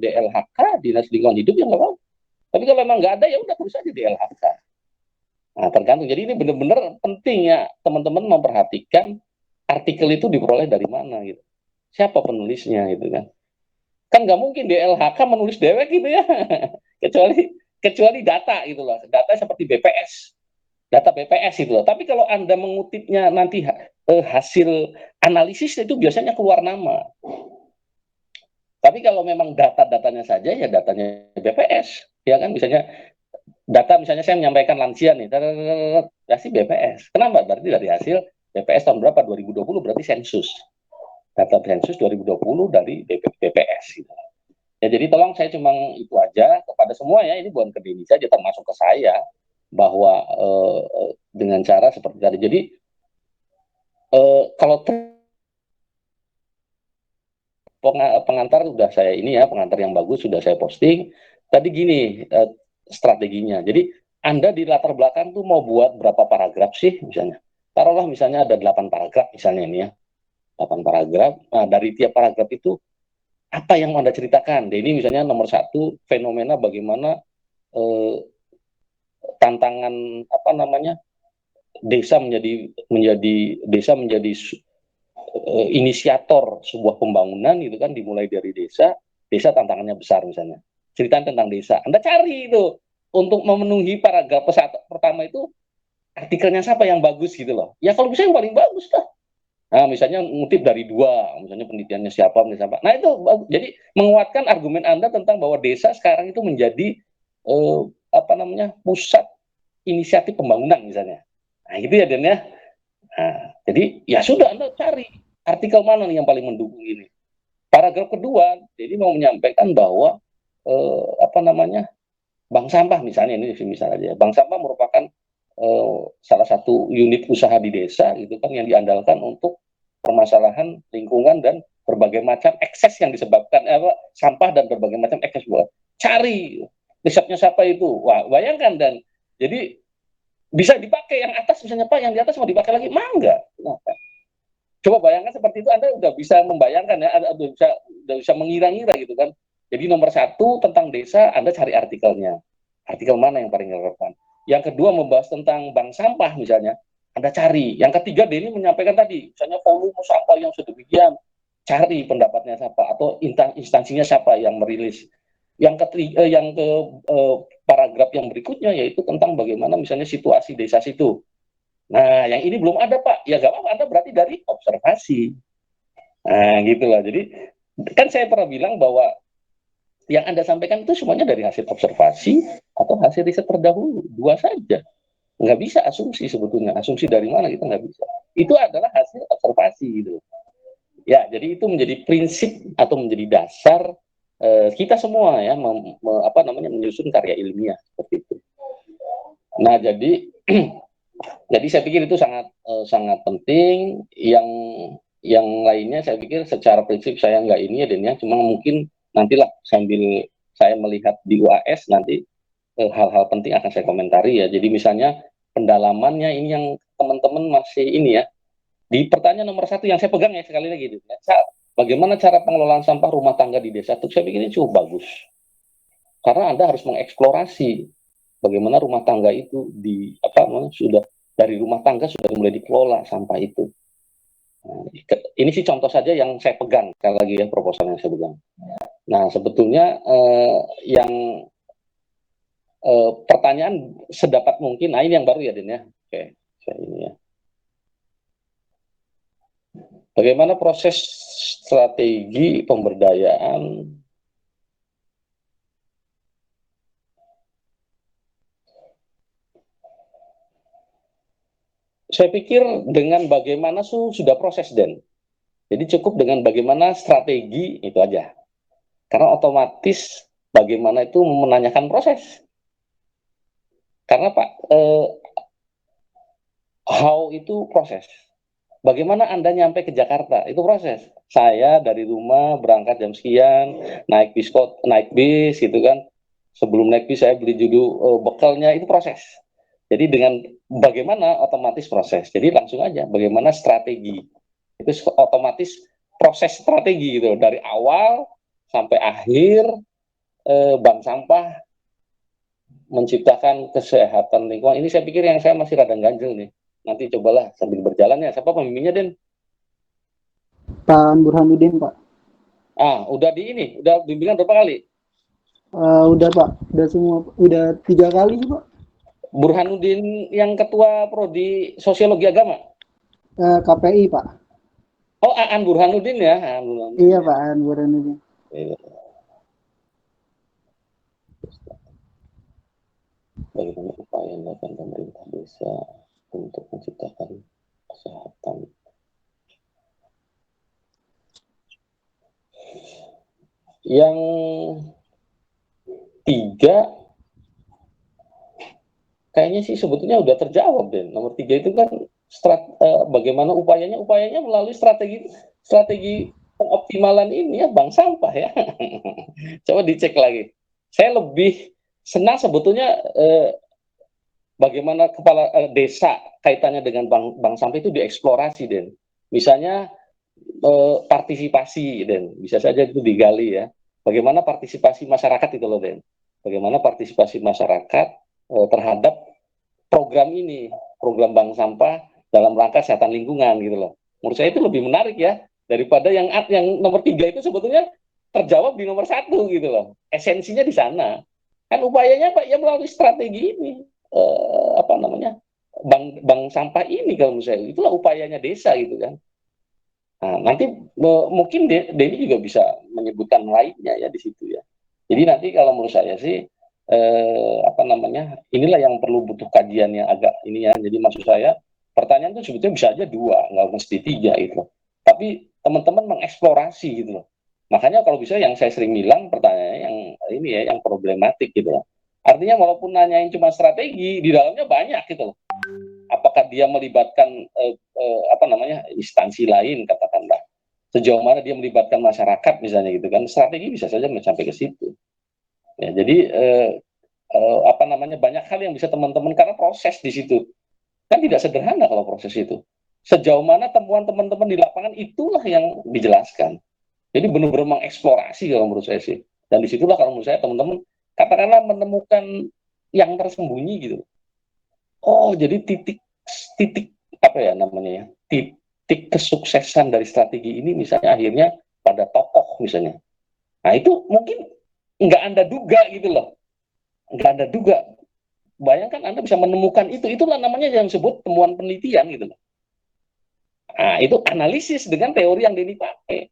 DLHK Dinas Lingkungan Hidup ya nggak apa-apa. Tapi kalau memang nggak ada ya udah tulis aja DLHK. Nah, tergantung. Jadi ini benar-benar penting ya teman-teman memperhatikan artikel itu diperoleh dari mana gitu. Siapa penulisnya gitu kan. Kan nggak mungkin DLHK menulis dewek gitu ya. kecuali data gitu loh. Data seperti BPS. Data BPS itu loh. Tapi kalau Anda mengutipnya nanti hasil analisis itu biasanya keluar nama. Tapi kalau memang data-datanya saja ya datanya BPS, ya kan misalnya data misalnya saya menyampaikan lansia nih, pasti BPS. Kenapa? Berarti dari hasil BPS tahun berapa? 2020 berarti sensus. Data sensus 2020 dari BPS. Gitu. Ya jadi tolong saya cuma itu aja kepada semua ya, ini bukan ke Denny saja termasuk ke saya bahwa dengan cara seperti tadi. Jadi kalau pengantar sudah saya ini ya, pengantar yang bagus sudah saya posting. Tadi gini strateginya. Jadi Anda di latar belakang tuh mau buat berapa paragraf sih misalnya. Taruhlah misalnya ada 8 paragraf misalnya ini ya. 8 paragraf. Nah, dari tiap paragraf itu apa yang Anda ceritakan? Ini misalnya nomor satu fenomena bagaimana eh, tantangan apa namanya desa menjadi inisiator sebuah pembangunan itu kan dimulai dari desa tantangannya besar misalnya. Cerita tentang desa. Anda cari itu untuk memenuhi paragraf pertama itu artikelnya siapa yang bagus gitu loh. Ya kalau bisa yang paling bagus lah. Nah, misalnya ngutip dari dua, misalnya penelitiannya siapa, misalnya. Nah, itu jadi menguatkan argumen Anda tentang bahwa desa sekarang itu menjadi apa namanya? Pusat inisiatif pembangunan misalnya. Nah, gitu ya Den ya. Nah, jadi ya sudah Anda cari artikel mana nih yang paling mendukung ini. Paragraf kedua, jadi mau menyampaikan bahwa apa namanya bank sampah misalnya ini misalnya aja, bank sampah merupakan salah satu unit usaha di desa gitu kan yang diandalkan untuk permasalahan lingkungan dan berbagai macam ekses yang disebabkan sampah dan berbagai macam ekses buat cari risetnya siapa itu, wah bayangkan dan jadi bisa dipakai yang atas misalnya Pak yang di atas mau dipakai lagi mangga. Nah, coba bayangkan seperti itu Anda udah bisa membayangkan ya, udah bisa mengira-ngira gitu kan. Jadi nomor satu tentang desa Anda cari artikelnya. Artikel mana yang paling relevan. Yang kedua membahas tentang bank sampah misalnya. Anda cari. Yang ketiga Denny menyampaikan tadi, misalnya volume sampah yang sedemikian. Cari pendapatnya siapa atau instansinya siapa yang merilis. Yang ketiga, yang ke paragraf yang berikutnya yaitu tentang bagaimana misalnya situasi desa situ. Nah, yang ini belum ada Pak. Ya gak apa-apa, Anda berarti dari observasi. Nah, gitu lah. Jadi, kan saya pernah bilang bahwa yang Anda sampaikan itu semuanya dari hasil observasi atau hasil riset terdahulu. Dua saja. Nggak bisa asumsi sebetulnya. Asumsi dari mana kita nggak bisa. Itu adalah hasil observasi gitu. Ya, jadi itu menjadi prinsip atau menjadi dasar kita semua ya, apa namanya menyusun karya ilmiah seperti itu. Nah, jadi saya pikir itu sangat penting. Yang lainnya saya pikir secara prinsip saya nggak ini ya Dan ya, cuma mungkin nantilah sambil saya melihat di UAS nanti hal-hal penting akan saya komentari ya. Jadi misalnya pendalamannya ini yang teman-teman masih ini ya. Di pertanyaan nomor satu yang saya pegang ya sekali lagi, ya, bagaimana cara pengelolaan sampah rumah tangga di desa itu saya pikir ini cukup bagus. Karena Anda harus mengeksplorasi bagaimana rumah tangga itu di apa namanya sudah dari rumah tangga sudah mulai dikelola sampah itu. Nah, ini sih contoh saja yang saya pegang, sekali lagi ya, proposal yang saya pegang. Nah, sebetulnya yang pertanyaan sedapat mungkin, nah ini yang baru ya, Den ya. Oke, saya ini ya. Bagaimana proses strategi pemberdayaan saya pikir dengan bagaimana sudah proses, Den. Jadi cukup dengan bagaimana strategi itu aja. Karena otomatis bagaimana itu menanyakan proses. Karena Pak, how itu proses. Bagaimana Anda nyampe ke Jakarta? Itu proses. Saya dari rumah berangkat jam sekian, naik bis gitu kan. Sebelum naik bis saya beli dulu bekalnya, itu proses. Jadi dengan bagaimana otomatis proses. Jadi langsung aja bagaimana strategi. Itu otomatis proses strategi gitu dari awal sampai akhir bank sampah menciptakan kesehatan lingkungan. Ini saya pikir yang saya masih rada ganjel nih. Nanti cobalah sambil berjalan ya. Siapa pembimbingnya, Den? Pak Burhanuddin, Pak. Udah udah bimbingan berapa kali? Udah Pak, udah semua, udah 3 kali sih Pak. Burhanuddin yang ketua prodi sosiologi agama? KPI Pak. Oh, Aan Burhanuddin ya. Iya Pak, Aan Burhanuddin. Iya. Bagaimana upaya yang dilakukan pemerintah desa untuk menciptakan kesehatan? Yang tiga kayaknya sih sebetulnya udah terjawab, Den. Nomor 3 itu kan bagaimana upayanya melalui strategi pengoptimalan ini ya, bank sampah ya. Coba dicek lagi. Saya lebih senang sebetulnya bagaimana kepala desa kaitannya dengan bank sampah itu dieksplorasi, Den. Misalnya partisipasi, Den. Bisa saja itu digali ya. Bagaimana partisipasi masyarakat itu loh, Den. Bagaimana partisipasi masyarakat terhadap program ini, program bank sampah dalam rangka kesehatan lingkungan gitu loh. Menurut saya itu lebih menarik ya daripada yang nomor 3 itu sebetulnya terjawab di nomor 1 gitu loh. Esensinya di sana. Kan upayanya Pak ya melalui strategi ini apa namanya bank sampah ini kalau menurut saya itulah upayanya desa gitu kan. Nah, nanti mungkin Denny juga bisa menyebutkan lainnya ya di situ ya. Jadi nanti kalau menurut saya sih apa namanya inilah yang perlu butuh kajian yang agak ini ya. Jadi maksud saya pertanyaan itu sebetulnya bisa aja 2, nggak mesti 3 itu. Tapi teman-teman mengeksplorasi gitu loh. Makanya kalau bisa yang saya sering bilang pertanyaannya yang ini ya yang problematik gitu loh. Artinya walaupun nanyain cuma strategi di dalamnya banyak gitu loh. Apakah dia melibatkan apa namanya instansi lain katakanlah sejauh mana dia melibatkan masyarakat misalnya gitu kan strategi bisa saja mencapai ke situ ya jadi apa namanya banyak hal yang bisa teman-teman karena proses di situ kan tidak sederhana kalau proses itu sejauh mana temuan teman-teman di lapangan itulah yang dijelaskan jadi benar-benar mengeksplorasi kalau menurut saya sih dan disitulah kalau menurut saya teman-teman katakanlah menemukan yang tersembunyi gitu oh jadi titik titik apa ya namanya ya titik kesuksesan dari strategi ini misalnya akhirnya pada tokoh misalnya nah itu mungkin nggak anda duga gitu loh nggak anda duga bayangkan anda bisa menemukan itulah namanya yang disebut temuan penelitian gitu loh nah itu analisis dengan teori yang dipakai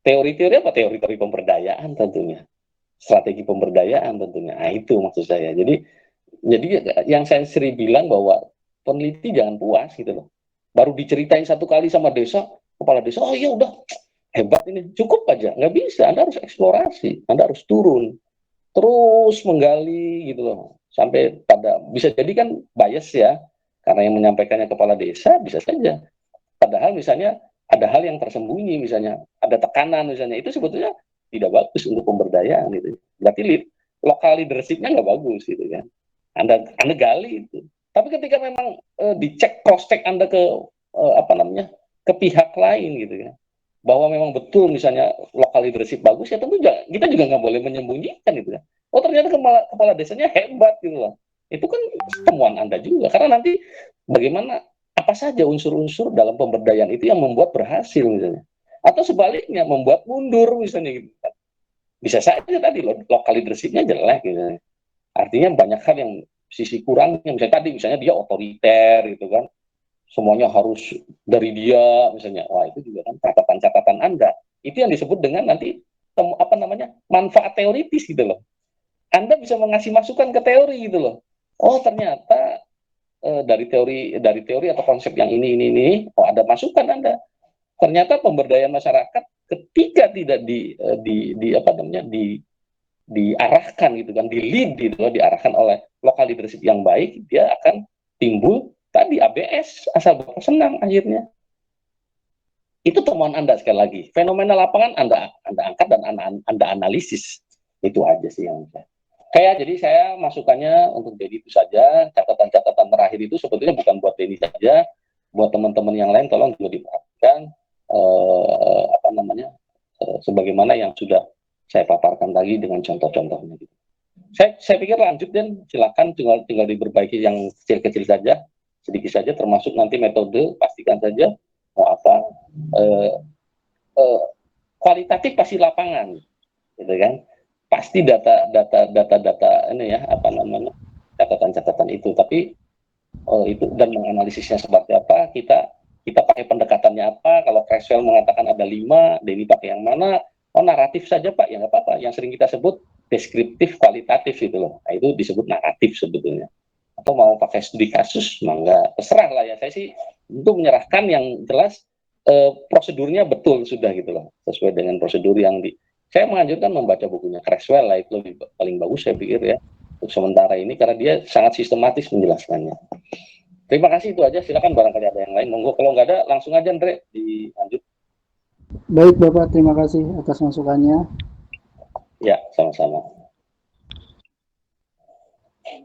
teori-teori apa teori-teori pemberdayaan tentunya strategi pemberdayaan tentunya nah itu maksud saya jadi yang saya sering bilang bahwa peneliti jangan puas gitu loh. Baru diceritain 1 kali sama kepala desa, oh iya udah hebat ini, cukup aja. Nggak bisa, Anda harus eksplorasi, Anda harus turun, terus menggali gitu loh. Sampai pada, bisa jadi kan bias ya, karena yang menyampaikannya kepala desa, bisa saja. Padahal misalnya ada hal yang tersembunyi, misalnya ada tekanan misalnya, itu sebetulnya tidak bagus untuk pemberdayaan gitu. Berarti lokal leadership-nya nggak bagus gitu kan. Anda gali itu. Tapi ketika memang dicek cross check Anda ke apa namanya ke pihak lain gitu ya, bahwa memang betul misalnya lokal leadership bagus ya tentu kita juga nggak boleh menyembunyikan itu ya. Oh ternyata kepala desanya hebat gitu loh. Itu kan temuan Anda juga karena nanti bagaimana apa saja unsur-unsur dalam pemberdayaan itu yang membuat berhasil misalnya, atau sebaliknya membuat mundur misalnya gitu. Bisa saja tadi lokal leadershipnya jelek gitu. Artinya banyak hal yang sisi kurangnya, misalnya tadi misalnya dia otoriter gitu kan, semuanya harus dari dia misalnya. Wah, itu juga kan catatan-catatan Anda. Itu yang disebut dengan nanti apa namanya? Manfaat teoritis gitu loh. Anda bisa mengasih masukan ke teori gitu loh. Oh, ternyata dari teori atau konsep yang ini, oh ada masukan Anda. Ternyata pemberdayaan masyarakat ketika tidak di apa namanya diarahkan gitu kan, di lead gitu loh, diarahkan oleh lokal leadership yang baik, dia akan timbul tadi ABS, asal bapak senang akhirnya. Itu temuan Anda sekali lagi. Fenomena lapangan Anda angkat dan Anda analisis. Itu aja sih yang saya. Jadi saya masukannya untuk Denny itu saja. Catatan-catatan terakhir itu sebetulnya bukan buat Denny saja, buat teman-teman yang lain tolong juga diperhatikan apa namanya sebagaimana yang sudah saya paparkan tadi dengan contoh-contohnya. Gitu. Saya pikir lanjut dan silakan tinggal diperbaiki yang kecil-kecil saja, sedikit saja, termasuk nanti metode pastikan saja mau apa eh, eh, kualitatif pasti lapangan, gitu kan? Pasti data ini ya apa namanya catatan-catatan itu, tapi itu dan menganalisisnya seperti apa, kita pakai pendekatannya apa. Kalau Creswell mengatakan ada 5, Denny pakai yang mana? Oh, naratif saja Pak, ya nggak apa-apa. Yang sering kita sebut deskriptif kualitatif gitu loh. Nah, itu disebut naratif sebetulnya. Atau mau pakai studi kasus, mangga terserah lah ya. Saya sih untuk menyerahkan yang jelas prosedurnya betul sudah gitu loh, sesuai dengan prosedur yang saya menganjurkan membaca bukunya Creswell lah, itu lebih paling bagus saya pikir ya untuk sementara ini, karena dia sangat sistematis menjelaskannya. Terima kasih, itu aja. Silakan barangkali ada yang lain. Monggo, kalau nggak ada langsung aja Andre dilanjut. Baik Bapak, terima kasih atas masukannya. Ya, sama-sama.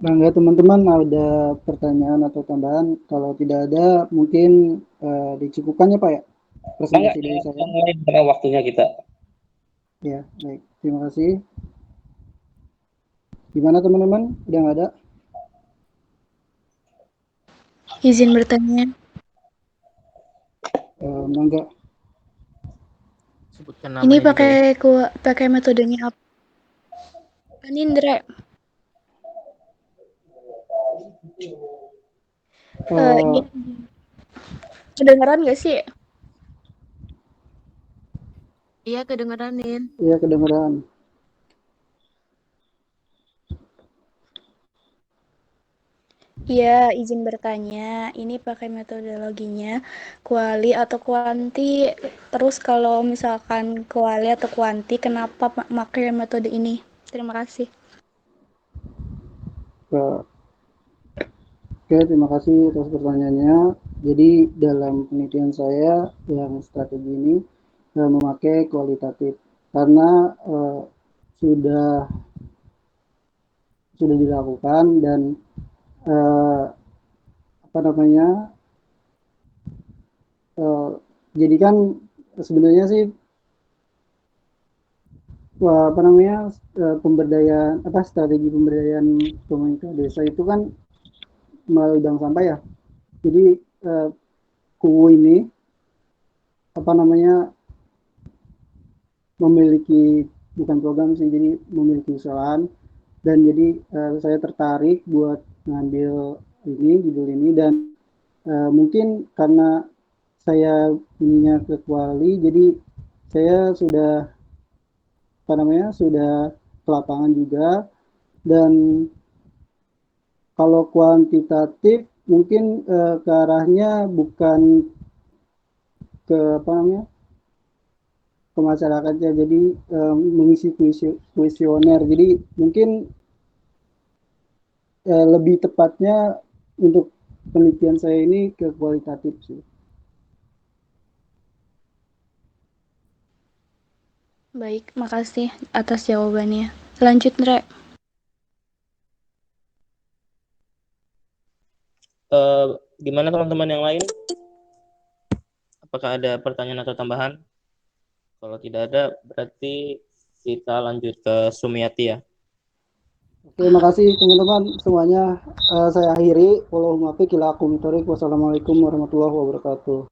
Bangga teman-teman, ada pertanyaan atau tambahan? Kalau tidak ada, mungkin dicukupkan ya Pak ya, Enggak, presentasi dari saya. yang lain karena waktunya kita. Ya, baik. Terima kasih. Gimana teman-teman? Udah nggak ada? Izin bertanya. Mangga. Sebutkan Ini namanya juga ya. pakai metodenya apa? Anindra. Iya. Kedengeran nggak sih? Iya, kedengeran, Nin. Iya, kedengeran. Iya, izin bertanya. Ini pakai metodologinya kuali atau kuanti. Terus kalau misalkan kuali atau kuanti, kenapa pakai metode ini? Terima kasih. Oke, terima kasih atas pertanyaannya. Jadi dalam penelitian saya yang strategi ini memakai kualitatif karena sudah dilakukan dan eh, apa namanya jadi kan sebenarnya sih apa namanya pemberdayaan apa strategi pemberdayaan pemerintah desa itu kan melalui bank sampah ya. Jadi KUU ini apa namanya memiliki bukan program sih, jadi memiliki usahaan dan jadi saya tertarik buat ngambil ini judul ini dan mungkin karena saya ininya ke Kuali, jadi saya sudah apa namanya sudah ke lapangan juga dan kalau kuantitatif mungkin ke arahnya bukan ke apa namanya ke masyarakatnya, jadi mengisi kuesioner, jadi mungkin lebih tepatnya untuk penelitian saya ini ke kualitatif sih. Baik, makasih atas jawabannya. Lanjut, Ndra. Gimana teman-teman yang lain? Apakah ada pertanyaan atau tambahan? Kalau tidak ada, berarti kita lanjut ke Sumiati ya. Oke, makasih teman-teman semuanya. Saya akhiri. Wallahumma a'lam bishawab. Wassalamualaikum warahmatullahi wabarakatuh.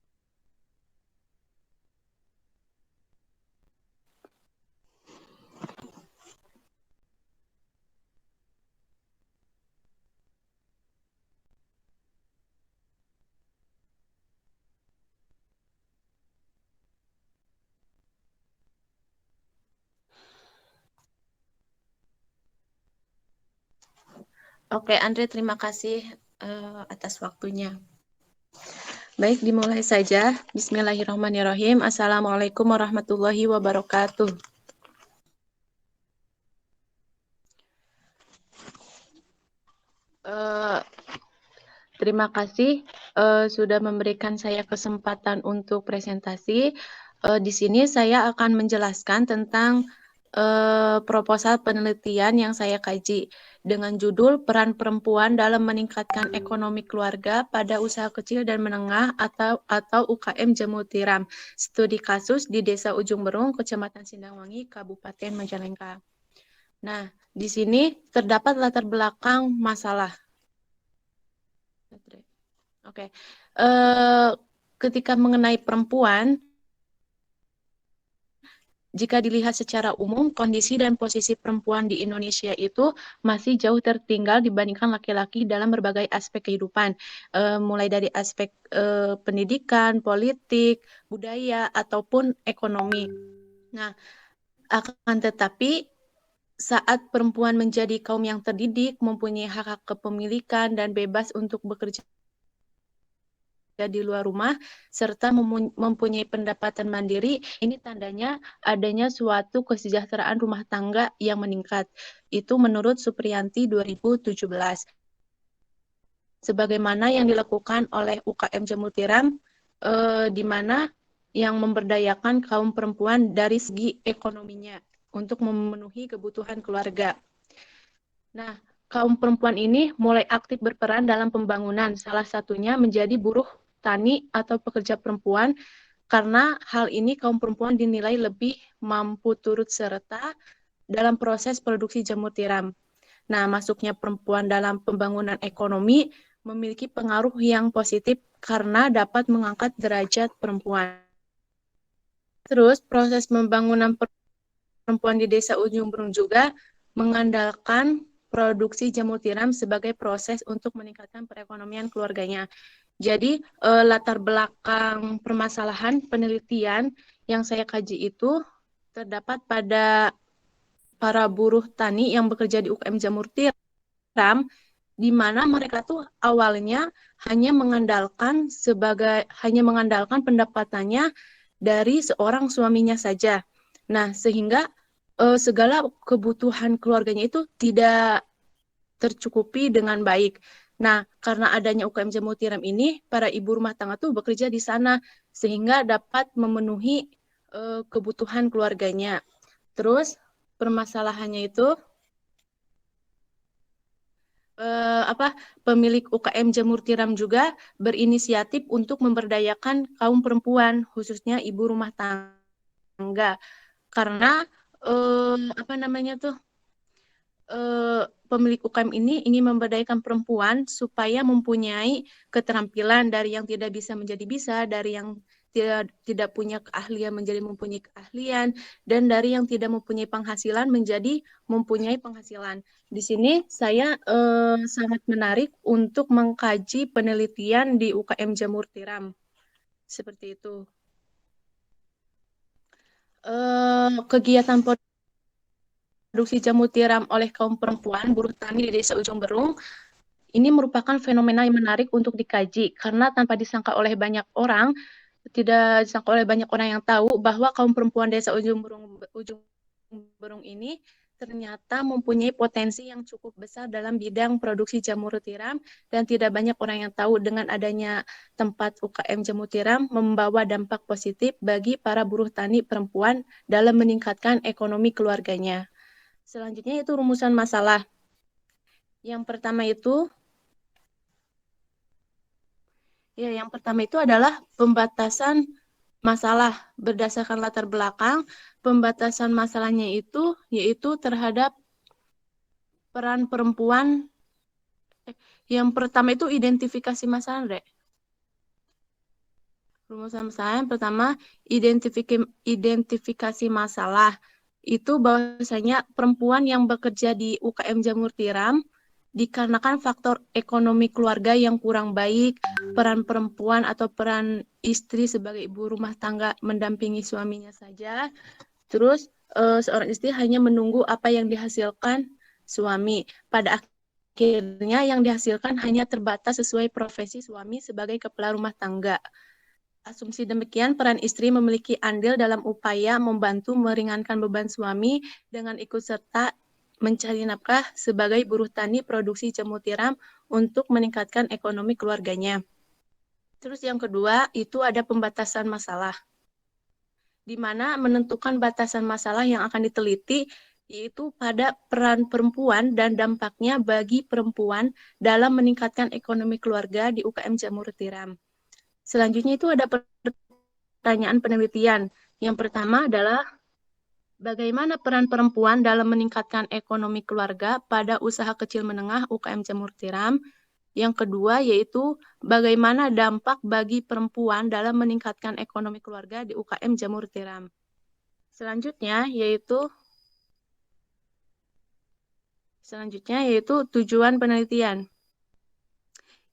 Oke, Andre, terima kasih atas waktunya. Baik, dimulai saja. Bismillahirrahmanirrahim. Assalamualaikum warahmatullahi wabarakatuh. Terima kasih sudah memberikan saya kesempatan untuk presentasi. Di sini saya akan menjelaskan tentang proposal penelitian yang saya kaji dengan judul Peran Perempuan dalam Meningkatkan Ekonomi Keluarga pada Usaha Kecil dan Menengah atau UKM Jamur Tiram. Studi kasus di Desa Ujung Berung, Kecamatan Sindangwangi, Kabupaten Majalengka. Nah, di sini terdapat latar belakang masalah. Oke. Ketika mengenai perempuan, jika dilihat secara umum, kondisi dan posisi perempuan di Indonesia itu masih jauh tertinggal dibandingkan laki-laki dalam berbagai aspek kehidupan, mulai dari aspek pendidikan, politik, budaya, ataupun ekonomi. Nah, akan tetapi saat perempuan menjadi kaum yang terdidik, mempunyai hak-hak kepemilikan, dan bebas untuk bekerja di luar rumah, serta mempunyai pendapatan mandiri, ini tandanya adanya suatu kesejahteraan rumah tangga yang meningkat. Itu menurut Supriyanti 2017. Sebagaimana yang dilakukan oleh UKM Jamur Tiram, di mana yang memberdayakan kaum perempuan dari segi ekonominya untuk memenuhi kebutuhan keluarga. Nah, kaum perempuan ini mulai aktif berperan dalam pembangunan, salah satunya menjadi buruh tani atau pekerja perempuan, karena hal ini kaum perempuan dinilai lebih mampu turut serta dalam proses produksi jamur tiram. Nah, masuknya perempuan dalam pembangunan ekonomi memiliki pengaruh yang positif karena dapat mengangkat derajat perempuan. Terus, proses pembangunan perempuan di Desa Ujung Berung juga mengandalkan produksi jamur tiram sebagai proses untuk meningkatkan perekonomian keluarganya. Jadi latar belakang permasalahan penelitian yang saya kaji itu terdapat pada para buruh tani yang bekerja di UKM Jamur Tiram, di mana mereka tuh awalnya hanya mengandalkan pendapatannya dari seorang suaminya saja. Nah, sehingga segala kebutuhan keluarganya itu tidak tercukupi dengan baik. Nah, karena adanya UKM Jamur Tiram ini, para ibu rumah tangga tuh bekerja di sana sehingga dapat memenuhi kebutuhan keluarganya. Terus permasalahannya itu pemilik UKM Jamur Tiram juga berinisiatif untuk memberdayakan kaum perempuan, khususnya ibu rumah tangga, karena pemilik UKM ini ingin memberdayakan perempuan supaya mempunyai keterampilan, dari yang tidak bisa menjadi bisa, dari yang tidak punya keahlian menjadi mempunyai keahlian, dan dari yang tidak mempunyai penghasilan menjadi mempunyai penghasilan. Di sini saya sangat menarik untuk mengkaji penelitian di UKM Jamur Tiram. Seperti itu. Kegiatan produksi jamur tiram oleh kaum perempuan buruh tani di Desa Ujung Berung ini merupakan fenomena yang menarik untuk dikaji, karena tanpa disangka oleh banyak orang, tidak disangka oleh banyak orang yang tahu bahwa kaum perempuan Desa Ujung Berung ini ternyata mempunyai potensi yang cukup besar dalam bidang produksi jamur tiram, dan tidak banyak orang yang tahu dengan adanya tempat UKM jamur tiram membawa dampak positif bagi para buruh tani perempuan dalam meningkatkan ekonomi keluarganya. Selanjutnya itu rumusan masalah. Yang pertama itu adalah pembatasan masalah berdasarkan latar belakang. Pembatasan masalahnya itu yaitu terhadap peran perempuan. Yang pertama itu identifikasi masalah, Rek. Rumusan masalah yang pertama, identifikasi masalah. Itu bahwasanya perempuan yang bekerja di UKM Jamur Tiram dikarenakan faktor ekonomi keluarga yang kurang baik, peran perempuan atau peran istri sebagai ibu rumah tangga mendampingi suaminya saja. Terus seorang istri hanya menunggu apa yang dihasilkan suami. Pada akhirnya yang dihasilkan hanya terbatas sesuai profesi suami sebagai kepala rumah tangga. Asumsi demikian, peran istri memiliki andil dalam upaya membantu meringankan beban suami dengan ikut serta mencari nafkah sebagai buruh tani produksi jamur tiram untuk meningkatkan ekonomi keluarganya. Terus yang kedua, itu ada pembatasan masalah, di mana menentukan batasan masalah yang akan diteliti yaitu pada peran perempuan dan dampaknya bagi perempuan dalam meningkatkan ekonomi keluarga di UKM Jamur Tiram. Selanjutnya itu ada pertanyaan penelitian. Yang pertama adalah bagaimana peran perempuan dalam meningkatkan ekonomi keluarga pada usaha kecil menengah UKM Jamur Tiram. Yang kedua yaitu bagaimana dampak bagi perempuan dalam meningkatkan ekonomi keluarga di UKM Jamur Tiram. Selanjutnya yaitu tujuan penelitian,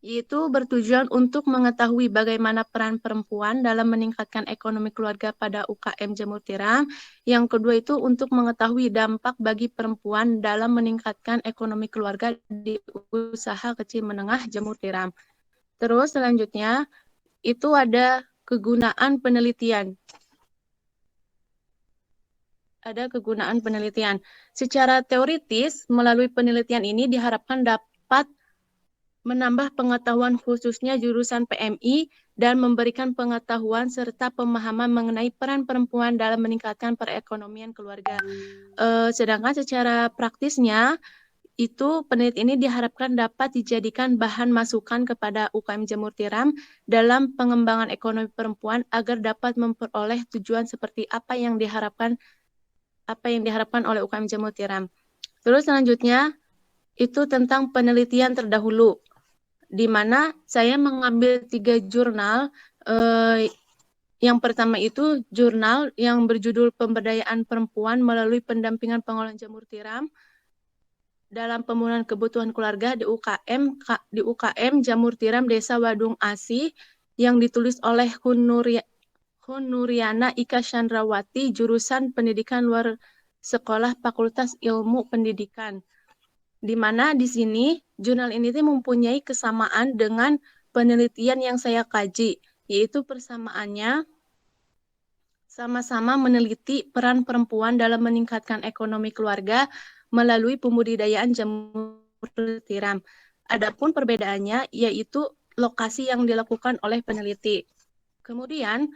yaitu bertujuan untuk mengetahui bagaimana peran perempuan dalam meningkatkan ekonomi keluarga pada UKM Jamur Tiram. Yang kedua itu untuk mengetahui dampak bagi perempuan dalam meningkatkan ekonomi keluarga di usaha kecil menengah Jamur Tiram. Terus selanjutnya itu ada kegunaan penelitian. Secara teoritis, melalui penelitian ini diharapkan dapat menambah pengetahuan khususnya jurusan PMI dan memberikan pengetahuan serta pemahaman mengenai peran perempuan dalam meningkatkan perekonomian keluarga. Sedangkan secara praktisnya, itu penelitian ini diharapkan dapat dijadikan bahan masukan kepada UKM Jamur Tiram dalam pengembangan ekonomi perempuan agar dapat memperoleh tujuan seperti apa yang diharapkan oleh UKM Jamur Tiram. Terus selanjutnya itu tentang penelitian terdahulu, di mana saya mengambil 3 jurnal. Yang pertama itu jurnal yang berjudul Pemberdayaan Perempuan melalui Pendampingan Pengolahan Jamur Tiram dalam Pemenuhan Kebutuhan Keluarga di UKM Jamur Tiram Desa Wadung Asih, yang ditulis oleh Nuriana Ika Chandrawati, jurusan Pendidikan Luar Sekolah Fakultas Ilmu Pendidikan. Di mana di sini jurnal ini mempunyai kesamaan dengan penelitian yang saya kaji, yaitu persamaannya sama-sama meneliti peran perempuan dalam meningkatkan ekonomi keluarga melalui pembudidayaan jamur tiram. Adapun perbedaannya yaitu lokasi yang dilakukan oleh peneliti. Kemudian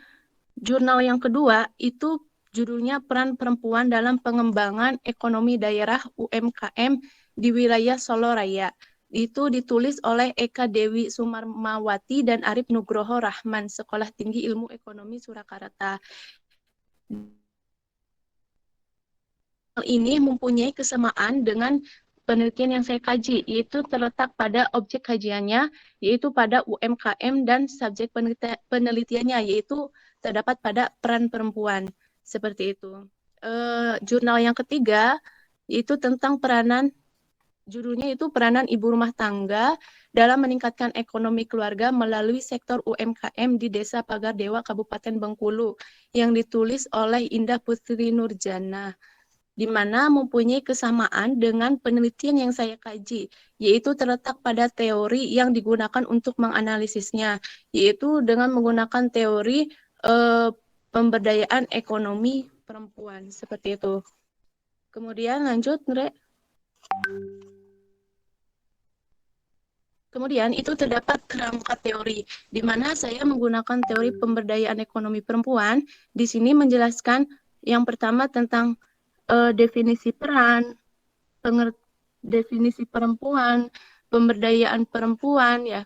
jurnal yang kedua itu judulnya Peran Perempuan dalam Pengembangan Ekonomi Daerah UMKM di Wilayah Solo Raya. Itu ditulis oleh Eka Dewi Sumarmawati dan Arif Nugroho Rahman, Sekolah Tinggi Ilmu Ekonomi Surakarta. Hal ini mempunyai kesamaan dengan penelitian yang saya kaji, yaitu terletak pada objek kajiannya, yaitu pada UMKM, dan subjek penelitiannya, yaitu terdapat pada peran perempuan. Seperti itu. Jurnal yang ketiga, yaitu tentang judulnya itu Peranan Ibu Rumah Tangga dalam Meningkatkan Ekonomi Keluarga melalui Sektor UMKM di Desa Pagar Dewa, Kabupaten Bengkulu, yang ditulis oleh Indah Putri Nurjana, di mana mempunyai kesamaan dengan penelitian yang saya kaji, yaitu terletak pada teori yang digunakan untuk menganalisisnya, yaitu dengan menggunakan teori pemberdayaan ekonomi perempuan, seperti itu. Kemudian lanjut, Ndre. Kemudian itu terdapat kerangka teori, di mana saya menggunakan teori pemberdayaan ekonomi perempuan. Di sini menjelaskan yang pertama tentang definisi peran, definisi perempuan, pemberdayaan perempuan, ya.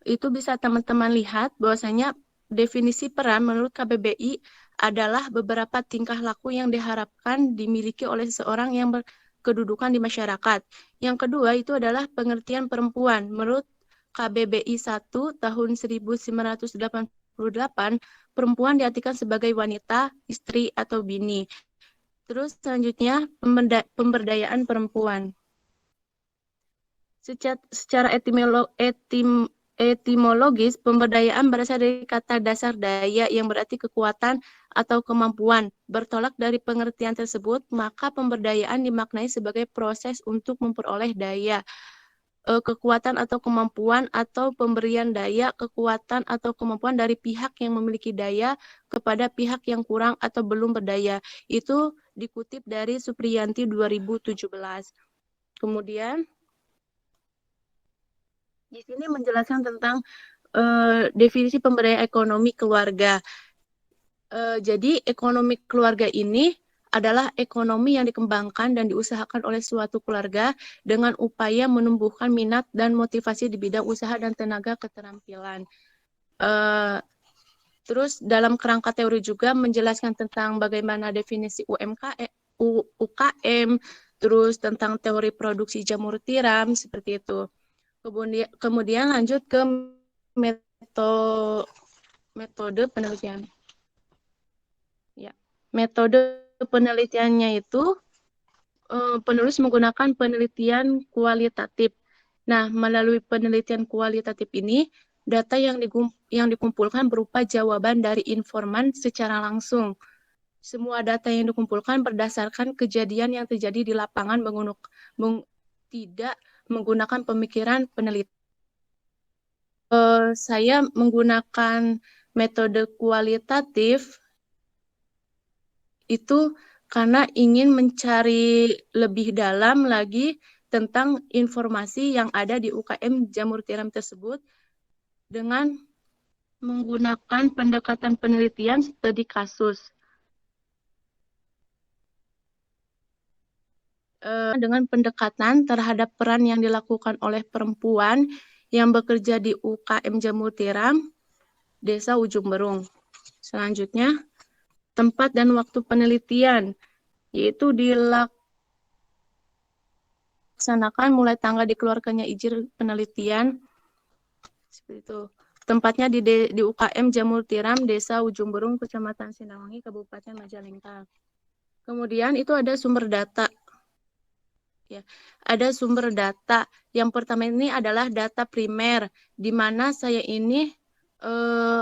Itu bisa teman-teman lihat bahwasanya definisi peran menurut KBBI adalah beberapa tingkah laku yang diharapkan dimiliki oleh seseorang yang kedudukan di masyarakat. Yang kedua itu adalah pengertian perempuan. Menurut KBBI 1 tahun 1988, perempuan diartikan sebagai wanita, istri, atau bini. Terus selanjutnya pemberdayaan perempuan. Secara etimologis, pemberdayaan berasal dari kata dasar daya yang berarti kekuatan atau kemampuan. Bertolak dari pengertian tersebut, maka pemberdayaan dimaknai sebagai proses untuk memperoleh daya, kekuatan atau kemampuan, atau pemberian daya, kekuatan atau kemampuan dari pihak yang memiliki daya kepada pihak yang kurang atau belum berdaya. Itu dikutip dari Supriyanti 2017. Kemudian di sini menjelaskan tentang definisi pemberdayaan ekonomi keluarga. Jadi ekonomi keluarga ini adalah ekonomi yang dikembangkan dan diusahakan oleh suatu keluarga dengan upaya menumbuhkan minat dan motivasi di bidang usaha dan tenaga keterampilan. Terus dalam kerangka teori juga menjelaskan tentang bagaimana definisi UKM, terus tentang teori produksi jamur tiram, seperti itu. Kemudian lanjut ke metode penelitian. Ya, metode penelitiannya itu penulis menggunakan penelitian kualitatif. Nah, melalui penelitian kualitatif ini, data yang dikumpulkan berupa jawaban dari informan secara langsung. Semua data yang dikumpulkan berdasarkan kejadian yang terjadi di lapangan tidak menggunakan pemikiran peneliti. Saya menggunakan metode kualitatif itu karena ingin mencari lebih dalam lagi tentang informasi yang ada di UKM Jamur Tiram tersebut dengan menggunakan pendekatan penelitian studi kasus. Dengan pendekatan terhadap peran yang dilakukan oleh perempuan yang bekerja di UKM Jamur Tiram, Desa Ujung Berung. Selanjutnya, tempat dan waktu penelitian, yaitu dilaksanakan mulai tanggal dikeluarkannya izin penelitian, seperti itu. Tempatnya di UKM Jamur Tiram, Desa Ujung Berung, Kecamatan Sinawangi, Kabupaten Majalengka. Kemudian itu ada sumber data. Ya, ada sumber data. Yang pertama ini adalah data primer, di mana saya ini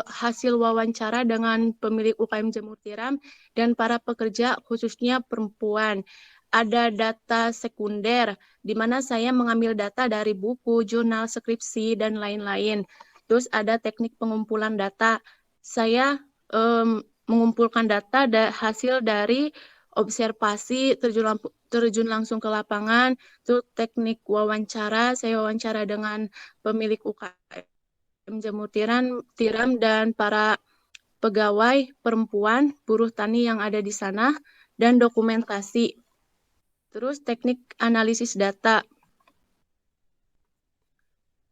hasil wawancara dengan pemilik UKM Jamur Tiram dan para pekerja khususnya perempuan. Ada data sekunder, di mana saya mengambil data dari buku, jurnal, skripsi, dan lain-lain. Terus ada teknik pengumpulan data. Saya mengumpulkan data hasil dari observasi, terjun langsung ke lapangan, itu teknik wawancara, saya wawancara dengan pemilik UKM Jamur Tiram dan para pegawai perempuan, buruh tani yang ada di sana, dan dokumentasi. Terus teknik analisis data.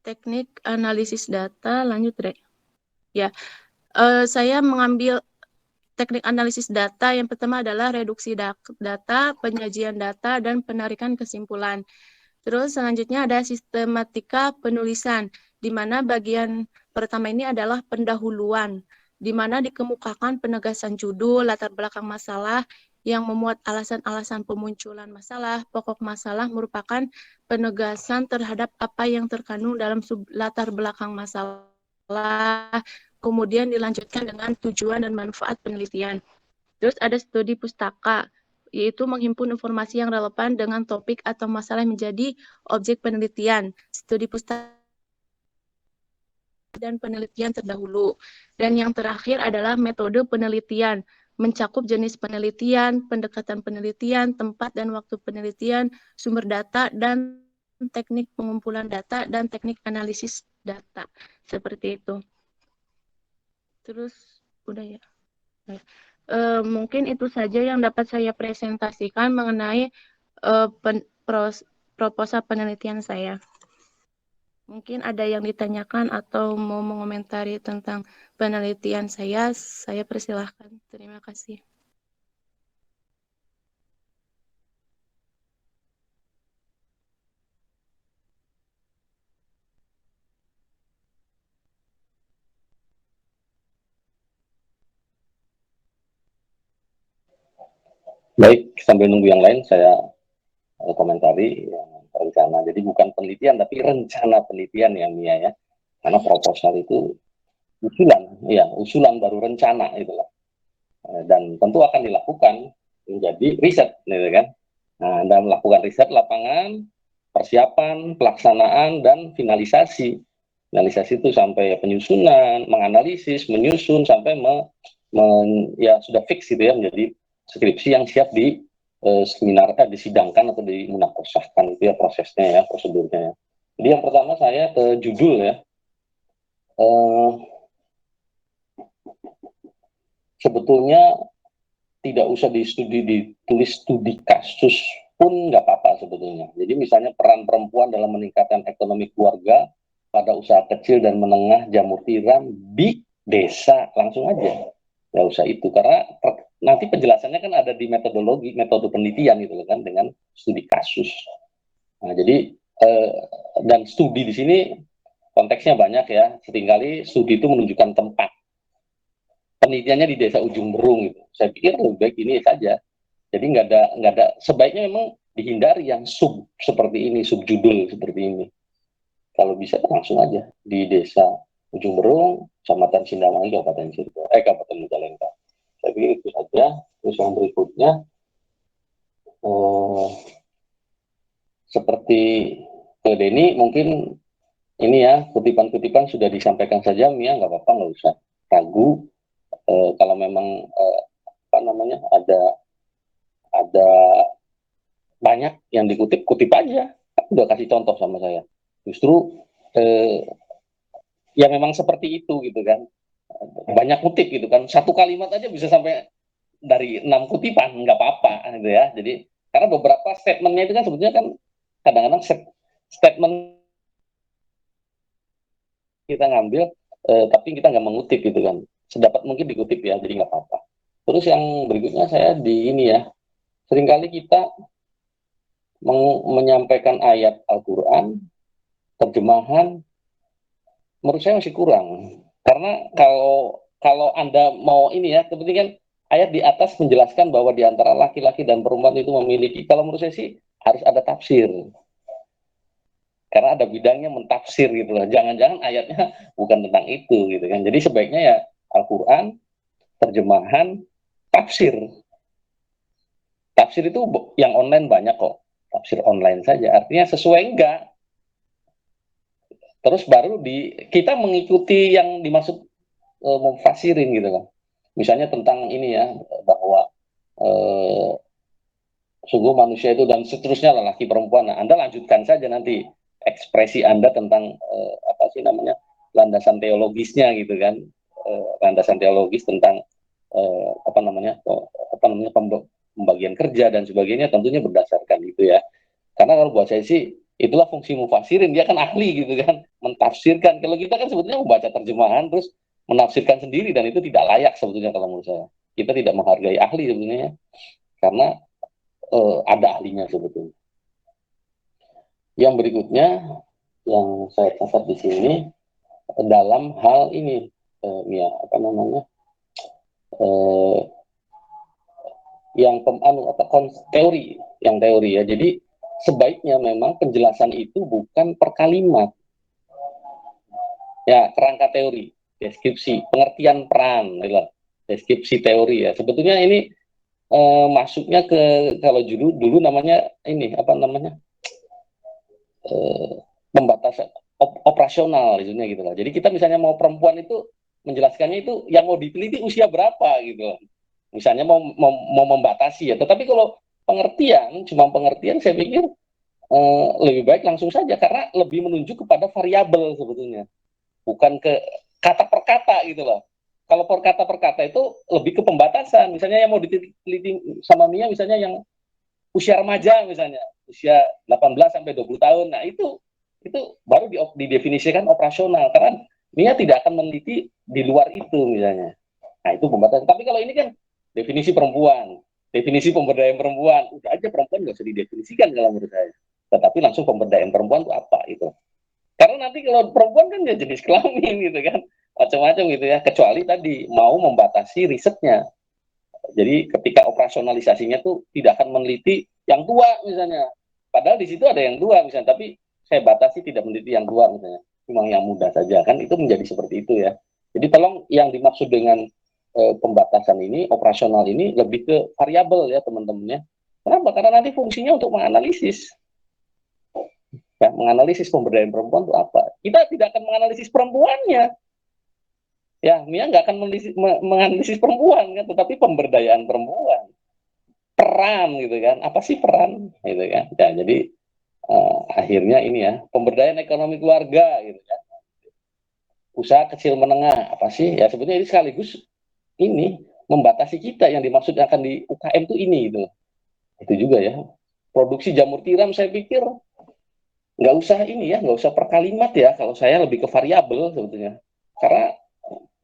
Teknik analisis data, lanjut deh. Ya, saya mengambil teknik analisis data yang pertama adalah reduksi data, penyajian data, dan penarikan kesimpulan. Terus selanjutnya ada sistematika penulisan, di mana bagian pertama ini adalah pendahuluan, di mana dikemukakan penegasan judul, latar belakang masalah, yang memuat alasan-alasan pemunculan masalah. Pokok masalah merupakan penegasan terhadap apa yang terkandung dalam latar belakang masalah. Kemudian dilanjutkan dengan tujuan dan manfaat penelitian. Terus ada studi pustaka, yaitu menghimpun informasi yang relevan dengan topik atau masalah yang menjadi objek penelitian. Studi pustaka dan penelitian terdahulu. Dan yang terakhir adalah metode penelitian, mencakup jenis penelitian, pendekatan penelitian, tempat dan waktu penelitian, sumber data, dan teknik pengumpulan data, dan teknik analisis data. Seperti itu. Terus udah ya. Mungkin itu saja yang dapat saya presentasikan mengenai proposal penelitian saya. Mungkin ada yang ditanyakan atau mau mengomentari tentang penelitian saya persilahkan. Terima kasih. Baik, sambil nunggu yang lain saya komentari yang rencana. Jadi bukan penelitian tapi rencana penelitian ya Mia ya. Karena proposal itu usulan baru rencana itulah. Dan tentu akan dilakukan menjadi riset, gitu kan. Nah, dan melakukan riset lapangan, persiapan, pelaksanaan, dan finalisasi. Finalisasi itu sampai penyusunan, menganalisis, menyusun, sampai sudah fix gitu ya, menjadi skripsi yang siap di seminar, disidangkan atau dimunakasyahkan itu ya prosesnya ya, prosedurnya ya. Jadi yang pertama saya ke judul ya. Sebetulnya tidak usah ditulis studi kasus pun nggak apa-apa sebetulnya. Jadi misalnya peran perempuan dalam meningkatkan ekonomi keluarga pada usaha kecil dan menengah jamur tiram di desa, langsung aja. Nggak usah itu, karena nanti penjelasannya kan ada di metode penelitian gitu kan, dengan studi kasus. Nah, jadi dan studi di sini konteksnya banyak ya. Seringkali studi itu menunjukkan tempat. Penelitiannya di desa Ujung Berung gitu. Saya pikir lebih baik ini saja. Jadi nggak ada, sebaiknya memang dihindari yang seperti ini, subjudul seperti ini. Kalau bisa langsung aja di desa Ujung Berung, Kecamatan Sindamangi, Kabupaten Majalengka. Saya pikir itu saja. Terus yang berikutnya, seperti ke Denny, mungkin ini ya, kutipan-kutipan sudah disampaikan saja, Mia, nggak apa-apa, nggak usah ragu. Kalau memang ada banyak yang dikutip, kutip aja. Udah kasih contoh sama saya. Justru ya memang seperti itu gitu kan. Banyak kutip gitu kan. Satu kalimat aja bisa sampai dari 6 kutipan, nggak apa-apa gitu ya. Jadi karena beberapa statementnya itu kan sebetulnya kan kadang-kadang statement kita ngambil, tapi kita nggak mengutip gitu kan. Sedapat mungkin dikutip ya, jadi nggak apa-apa. Terus yang berikutnya saya di ini ya, seringkali kita menyampaikan ayat Al-Quran, terjemahan, menurut saya masih kurang. Karena kalau Anda mau ini ya, kepentingan ayat di atas menjelaskan bahwa di antara laki-laki dan perempuan itu memiliki, kalau menurut saya sih harus ada tafsir. Karena ada bidangnya mentafsir gitu loh. Jangan-jangan ayatnya bukan tentang itu gitu kan. Jadi sebaiknya ya Al-Quran, terjemahan, tafsir. Tafsir itu yang online banyak kok. Tafsir online saja. Artinya sesuai enggak. Terus baru kita mengikuti yang dimaksud memfasirin gitu kan. Misalnya tentang ini ya, bahwa sungguh manusia itu dan seterusnya laki perempuan. Nah, Anda lanjutkan saja nanti ekspresi Anda tentang landasan teologisnya gitu kan. Landasan teologis tentang pembagian kerja dan sebagainya, tentunya berdasarkan itu ya. Karena kalau buat saya sih itulah fungsi mufasirin, dia kan ahli gitu kan, mentafsirkan. Kalau kita kan sebetulnya membaca terjemahan terus menafsirkan sendiri, dan itu tidak layak sebetulnya kalau menurut saya. Kita tidak menghargai ahli sebetulnya, karena ada ahlinya sebetulnya. Yang berikutnya yang saya catat di sini dalam hal ini teori ya. Jadi sebaiknya memang penjelasan itu bukan per kalimat. Ya, kerangka teori, deskripsi, pengertian peran, deskripsi teori ya. Sebetulnya ini masuknya ke, kalau dulu namanya ini pembatasan operasional gitu lah. Jadi kita misalnya mau perempuan itu menjelaskannya itu yang mau diteliti usia berapa gitu. Misalnya mau membatasi ya. Tetapi kalau cuma pengertian, saya pikir lebih baik langsung saja, karena lebih menunjuk kepada variabel sebetulnya, bukan ke kata per kata gitu loh. Kalau per kata itu lebih ke pembatasan. Misalnya yang mau diteliti sama Mia, misalnya yang usia remaja, misalnya usia 18 sampai 20 tahun. Nah, itu baru didefinisikan operasional, karena Mia tidak akan meneliti di luar itu misalnya. Nah, itu pembatasan. Tapi kalau ini kan definisi perempuan, definisi pemberdayaan perempuan, udah aja perempuan nggak usah didefinisikan kalau menurut saya. Tetapi langsung pemberdayaan perempuan itu apa itu. Karena nanti kalau perempuan kan ya jenis kelamin gitu kan, macam-macam gitu ya. Kecuali tadi mau membatasi risetnya, Jadi ketika operasionalisasinya tuh tidak akan meneliti yang tua misalnya. Padahal di situ ada yang tua misalnya, tapi saya batasi tidak meneliti yang tua misalnya. Cuma yang muda saja kan, itu menjadi seperti itu ya. Jadi tolong yang dimaksud dengan pembatasan ini, operasional ini lebih ke variabel ya teman-teman ya. Kenapa? Karena nanti fungsinya untuk menganalisis. Ya, menganalisis pemberdayaan perempuan itu apa. Kita tidak akan menganalisis perempuannya. Ya, Mia nggak akan menganalisis perempuan kan, tetapi pemberdayaan perempuan. Peran gitu kan. Apa sih peran? Gitu kan. Ya, jadi akhirnya ini ya, pemberdayaan ekonomi keluarga gitu kan. Usaha kecil menengah, apa sih? Ya sebetulnya ini sekaligus ini membatasi kita yang dimaksud akan di UKM itu ini gitu. Itu juga ya. Produksi jamur tiram saya pikir nggak usah ini ya, nggak usah per kalimat ya. Kalau saya lebih ke variabel sebetulnya. Karena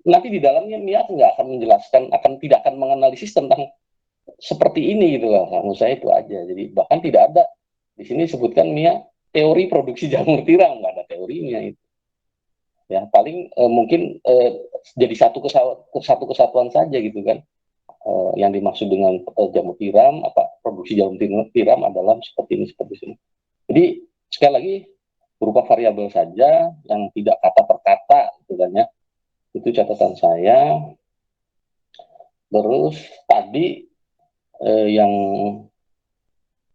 nanti di dalamnya Mia nggak akan menjelaskan, tidak akan menganalisis tentang seperti ini gitu lah. Menurut saya itu aja. Jadi bahkan tidak ada di sini sebutkan Mia teori produksi jamur tiram, nggak ada teorinya itu. Ya paling mungkin jadi satu kesatuan saja gitu kan. Yang dimaksud dengan jamur tiram, apa produksi jamur tiram adalah seperti ini seperti ini. Jadi sekali lagi berupa variabel saja yang tidak kata per kata gitu kan ya. Itu catatan saya. Terus tadi yang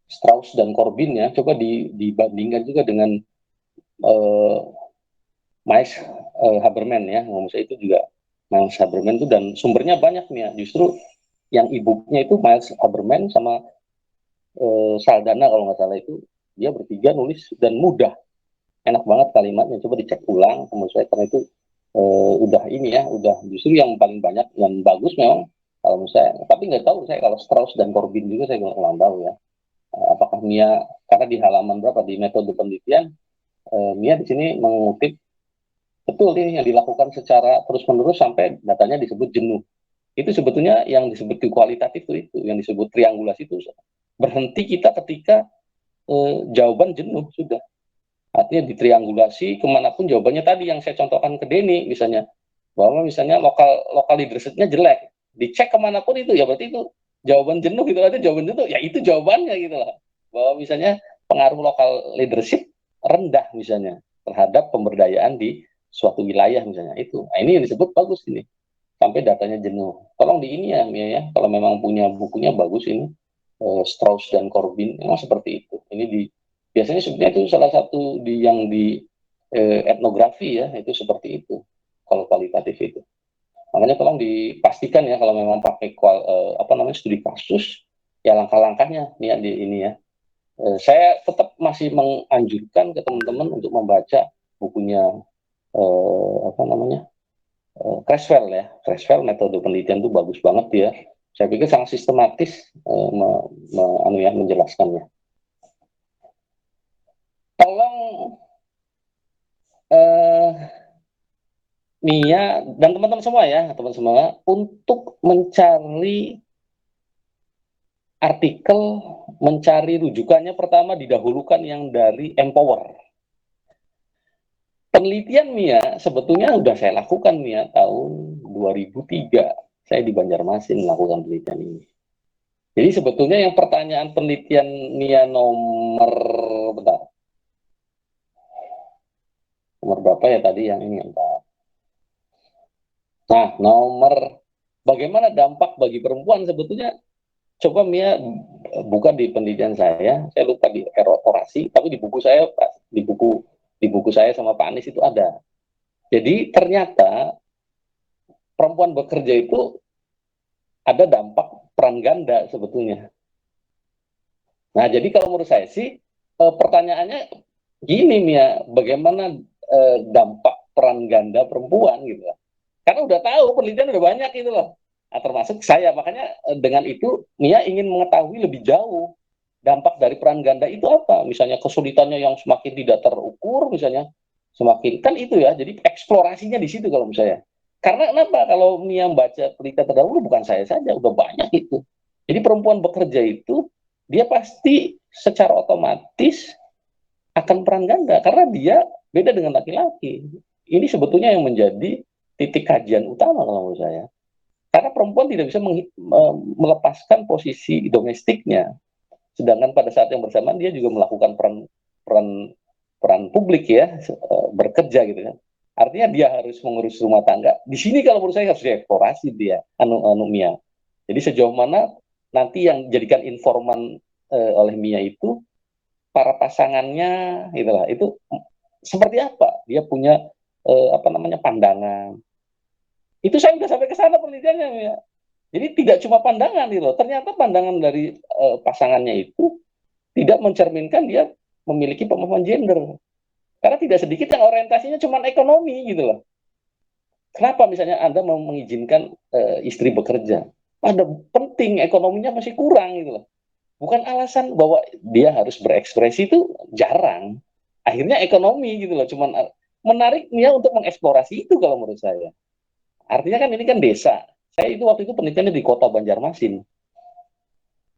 Strauss dan Corbin ya, coba dibandingkan juga dengan Miles Haberman ya, ngomong saya itu juga Miles Haberman itu, dan sumbernya banyak nih ya. Justru yang e-booknya itu Miles Haberman sama Saldana kalau nggak salah, itu dia bertiga nulis dan mudah, enak banget kalimatnya. Coba dicek ulang menurut saya, karena itu udah ini ya, udah justru yang paling banyak yang bagus memang kalau menurut saya. Tapi nggak tahu saya kalau Strauss dan Corbin juga saya nggak tahu ya. Apakah Mia, karena di halaman berapa di metode penelitian, Mia di sini mengutip betul ini yang dilakukan secara terus-menerus sampai datanya disebut jenuh. Itu sebetulnya yang disebut kualitatif itu yang disebut triangulasi itu berhenti kita ketika jawaban jenuh sudah. Artinya ditriangulasi kemanapun jawabannya tadi yang saya contohkan ke Denny misalnya, bahwa misalnya lokal leadership-nya jelek, dicek kemanapun itu ya berarti itu jawaban jenuh gitu, artinya jawaban jenuh ya itu jawabannya gitu lah. Bahwa misalnya pengaruh lokal leadership rendah misalnya terhadap pemberdayaan di suatu wilayah misalnya itu. Nah, ini yang disebut bagus ini. Sampai datanya jenuh. Tolong di ini ya, Mia ya. Kalau memang punya bukunya bagus ini, Strauss dan Corbin, memang seperti itu. Ini biasanya sebenarnya itu salah satu yang di etnografi ya, itu seperti itu. Kalau kualitatif itu. Makanya tolong dipastikan ya kalau memang pakai studi kasus, ya langkah-langkahnya nih ya, di ini ya. Saya tetap masih menganjurkan ke teman-teman untuk membaca bukunya Creswell ya. Creswell metode penelitian itu bagus banget ya. Saya pikir sangat sistematis menjelaskannya. Tolong Mia dan teman-teman semua ya, teman semua untuk mencari artikel, mencari rujukannya pertama didahulukan yang dari Empower. Penelitian Mia sebetulnya sudah saya lakukan Mia tahun 2003. Saya di Banjarmasin melakukan penelitian ini. Jadi sebetulnya yang pertanyaan penelitian Mia nomor berapa ya tadi yang ini? Nah, nomor bagaimana dampak bagi perempuan sebetulnya, coba Mia buka di penelitian saya lupa di orasi, tapi di buku saya sama Pak Anies itu ada. Jadi ternyata perempuan bekerja itu ada dampak peran ganda sebetulnya. Nah, jadi kalau menurut saya sih pertanyaannya gini Mia, bagaimana dampak peran ganda perempuan gitu lah. Karena udah tahu penelitian udah banyak gitu loh. Nah, termasuk saya, makanya dengan itu Mia ingin mengetahui lebih jauh dampak dari peran ganda itu apa. Misalnya kesulitannya yang semakin tidak terukur misalnya, semakin kan itu ya. Jadi eksplorasinya di situ kalau menurut saya. Karena kenapa? Kalau Mia baca penelitian terdahulu, bukan saya saja, udah banyak itu. Jadi perempuan bekerja itu dia pasti secara otomatis akan peran ganda karena dia beda dengan laki-laki. Ini sebetulnya yang menjadi titik kajian utama kalau menurut saya. Karena perempuan tidak bisa melepaskan posisi domestiknya. Sedangkan pada saat yang bersamaan dia juga melakukan peran peran publik ya, bekerja gitu kan. Artinya dia harus mengurus rumah tangga. Di sini kalau menurut saya harus dieksplorasi dia, Mia. Jadi sejauh mana nanti yang jadikan informan oleh Mia itu para pasangannya, itulah itu seperti apa? Dia punya apa namanya pandangan. Itu saya sudah sampai ke sana penelitiannya ya. Jadi tidak cuma pandangan gitu loh. Ternyata pandangan dari pasangannya itu tidak mencerminkan dia memiliki pemahaman gender. Karena tidak sedikit yang orientasinya cuma ekonomi gitu loh. Kenapa misalnya Anda mau mengizinkan istri bekerja? Ada penting ekonominya masih kurang gitu loh. Bukan alasan bahwa dia harus berekspresi itu jarang. Akhirnya ekonomi gitu loh. Cuman menariknya untuk mengeksplorasi itu kalau menurut saya. Artinya kan ini kan desa. Saya itu waktu itu penelitiannya di kota Banjarmasin.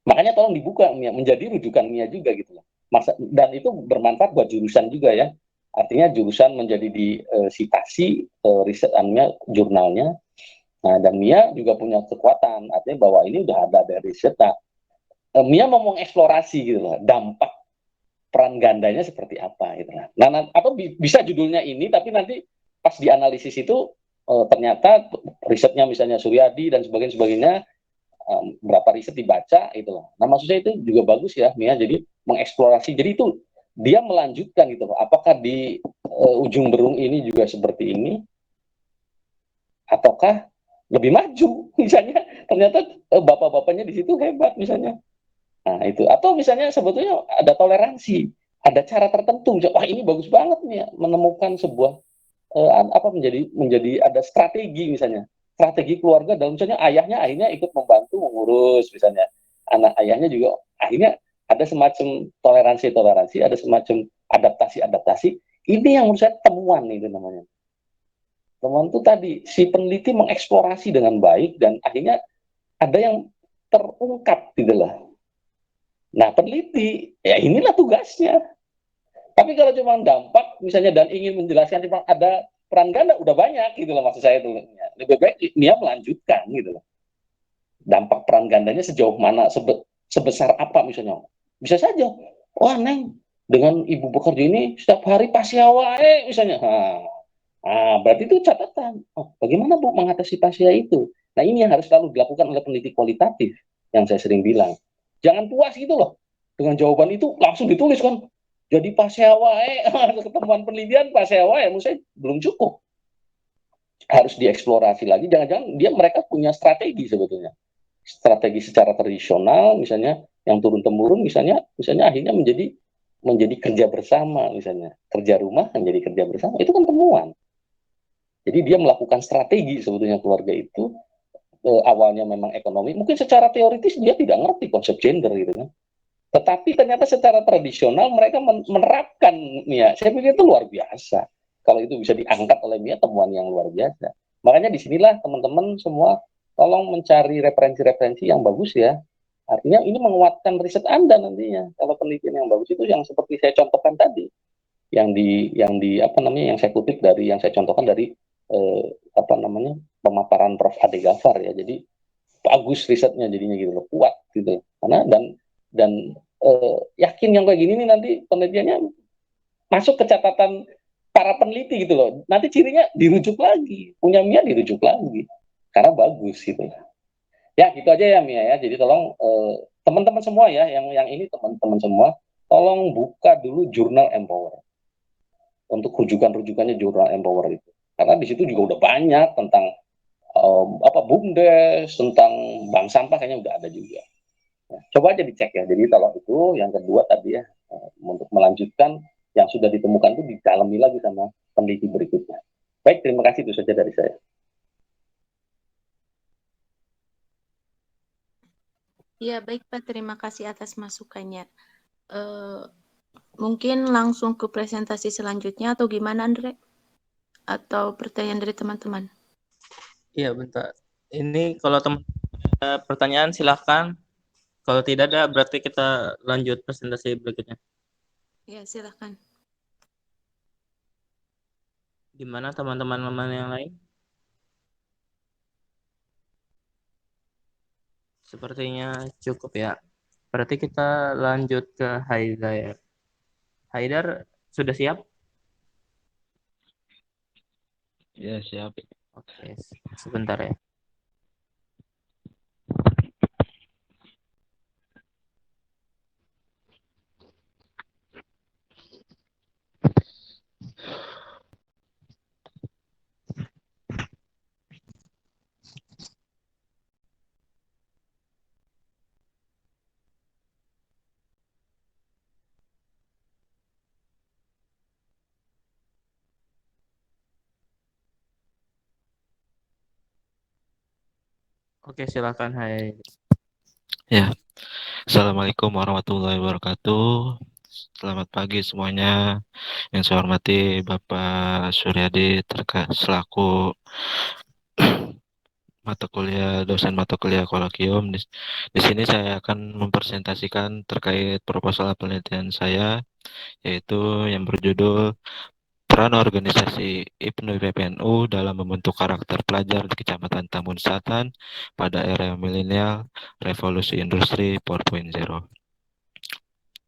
Makanya tolong dibuka menjadi rujukan Mia juga gitu loh. Dan itu bermanfaat buat jurusan juga ya. Artinya jurusan menjadi disitasi risetnya, jurnalnya. Nah, dan Mia juga punya kekuatan. Artinya bahwa ini udah ada dari riset. Nah, Mia mau mengeksplorasi gitu loh, dampak peran gandanya seperti apa gitu lah. Nah, atau bisa judulnya ini, tapi nanti pas dianalisis itu ternyata risetnya misalnya Suryadi dan sebagainya berapa riset dibaca itu loh. Nah maksudnya itu juga bagus ya Mia, jadi mengeksplorasi. Jadi itu dia melanjutkan gitu loh. Apakah di ujung berung ini juga seperti ini, ataukah lebih maju misalnya ternyata bapak-bapaknya di situ hebat misalnya. Nah itu atau misalnya sebetulnya ada toleransi, ada cara tertentu. Wah ini bagus banget nih ya, menemukan sebuah apa menjadi ada strategi misalnya strategi keluarga dalam misalnya ayahnya akhirnya ikut membantu mengurus misalnya anak ayahnya juga akhirnya ada semacam toleransi ada semacam adaptasi ini yang menurut saya temuan itu namanya temuan itu tadi si peneliti mengeksplorasi dengan baik dan akhirnya ada yang terungkap gitu lah. Nah peneliti ya inilah tugasnya. Tapi kalau cuma dampak misalnya dan ingin menjelaskan cuma ada peran ganda udah banyak gitu loh maksud saya itu. Lebih baik dia melanjutkan gitu loh. Dampak peran gandanya sejauh mana sebesar apa misalnya. Bisa saja. Wah, Neng, dengan ibu bekerja ini setiap hari pasiawa misalnya. Berarti itu catatan. Oh, bagaimana Bu mengatasi pasia itu? Nah, ini yang harus selalu dilakukan oleh peneliti kualitatif yang saya sering bilang. Jangan puas gitu loh. Dengan jawaban itu langsung ditulis kan jadi pasewa ketemuan penelitian pasewa ya menurut saya belum cukup harus dieksplorasi lagi jangan-jangan mereka punya strategi sebetulnya strategi secara tradisional misalnya yang turun temurun misalnya akhirnya menjadi kerja bersama misalnya kerja rumah menjadi kerja bersama itu kan temuan jadi dia melakukan strategi sebetulnya keluarga itu awalnya memang ekonomi mungkin secara teoritis dia tidak ngerti konsep gender gitu kan tetapi ternyata secara tradisional mereka menerapkan Mia. Saya pikir itu luar biasa. Kalau itu bisa diangkat oleh Mia, temuan yang luar biasa. Makanya disinilah teman-teman semua tolong mencari referensi-referensi yang bagus ya. Artinya ini menguatkan riset Anda nantinya. Kalau penelitian yang bagus itu yang seperti saya contohkan tadi, yang di apa namanya yang saya kutip dari yang saya contohkan dari apa namanya pemaparan Prof. Ade Ghaffar ya. Jadi bagus risetnya jadinya gitu loh, kuat gitu. Karena dan yakin yang kayak gini nih nanti penelitiannya masuk ke catatan para peneliti gitu loh. Nanti cirinya dirujuk lagi, punya Mia dirujuk lagi karena bagus gitu. Ya gitu aja ya Mia ya. Jadi tolong teman-teman semua ya, yang ini teman-teman semua, tolong buka dulu jurnal Empower untuk rujukan-rujukannya jurnal Empower itu. Karena di situ juga udah banyak tentang apa BUMDes, tentang bank sampah kayaknya udah ada juga. Coba aja dicek ya. Jadi kalau itu yang kedua tadi ya untuk melanjutkan yang sudah ditemukan itu didalami lagi sama peneliti berikutnya. Baik, terima kasih itu saja dari saya. Ya, baik Pak. Terima kasih atas masukannya. Mungkin langsung ke presentasi selanjutnya atau gimana, Andre? Atau pertanyaan dari teman-teman? Iya, bentar. Ini kalau teman ada pertanyaan silahkan. Kalau tidak ada berarti kita lanjut presentasi berikutnya. Ya, silahkan. Gimana teman-teman yang lain? Sepertinya cukup ya. Berarti kita lanjut ke Haidar. Haidar, sudah siap? Ya, siap. Oke, sebentar ya. Oke, silakan Haidar. Ya, Assalamualaikum warahmatullahi wabarakatuh. Selamat pagi semuanya. Yang saya hormati Bapak Suryadi selaku dosen mata kuliah kolokium. Di sini saya akan mempresentasikan terkait proposal penelitian saya, yaitu yang berjudul Peran Organisasi IPNU PPNU dalam membentuk karakter pelajar di Kecamatan Tambun Selatan pada era milenial revolusi industri 4.0.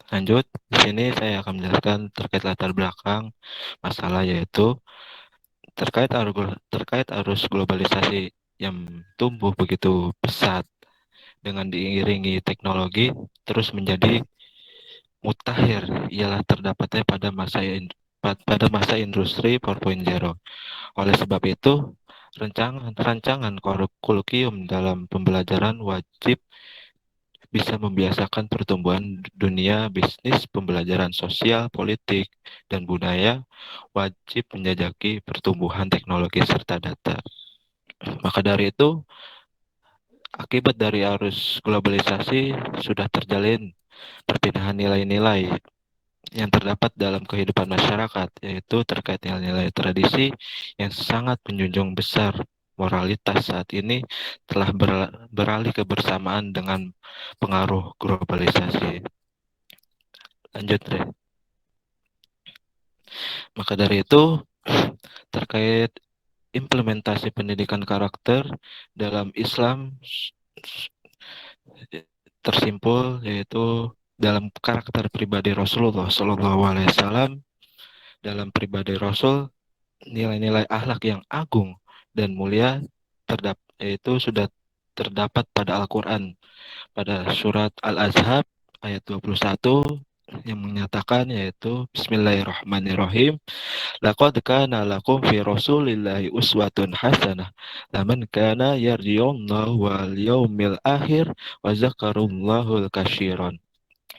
Lanjut, di sini saya akan menjelaskan terkait latar belakang masalah, yaitu terkait arus globalisasi yang tumbuh begitu pesat dengan diiringi teknologi terus menjadi mutakhir, ialah terdapatnya pada masa industri 4.0. Oleh sebab itu, rancangan kurikulum dalam pembelajaran wajib bisa membiasakan pertumbuhan dunia bisnis, pembelajaran sosial, politik, dan budaya, wajib menjajaki pertumbuhan teknologi serta data. Maka dari itu, akibat dari arus globalisasi sudah terjalin perpindahan nilai-nilai yang terdapat dalam kehidupan masyarakat, yaitu terkait nilai-nilai tradisi yang sangat menjunjung besar moralitas saat ini telah beralih kebersamaan dengan pengaruh globalisasi. Lanjut deh. Maka dari itu, terkait implementasi pendidikan karakter dalam Islam tersimpul yaitu dalam karakter pribadi Rasulullah SAW. Dalam pribadi Rasul, nilai-nilai akhlak yang agung dan mulia yaitu sudah terdapat pada Al-Quran, pada surat Al-Ahzab ayat 21 yang menyatakan, yaitu Bismillahirrahmanirrahim, laqad kana lakum fi rasulillahi uswatun hasanah laman kana yarjullaha wal yaumil akhir wa zakarullahul katsiran.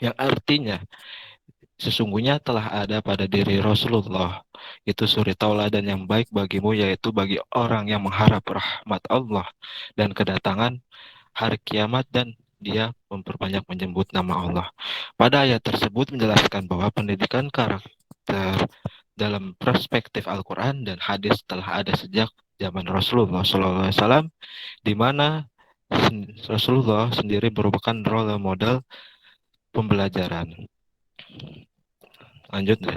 Yang artinya, sesungguhnya telah ada pada diri Rasulullah itu suri tauladan yang baik bagimu, yaitu bagi orang yang mengharap rahmat Allah dan kedatangan hari kiamat, dan dia memperbanyak menyebut nama Allah. Pada ayat tersebut menjelaskan bahwa pendidikan karakter dalam perspektif Al-Quran dan hadis telah ada sejak zaman Rasulullah SAW, di mana Rasulullah sendiri merupakan role model pembelajaran. Lanjut deh.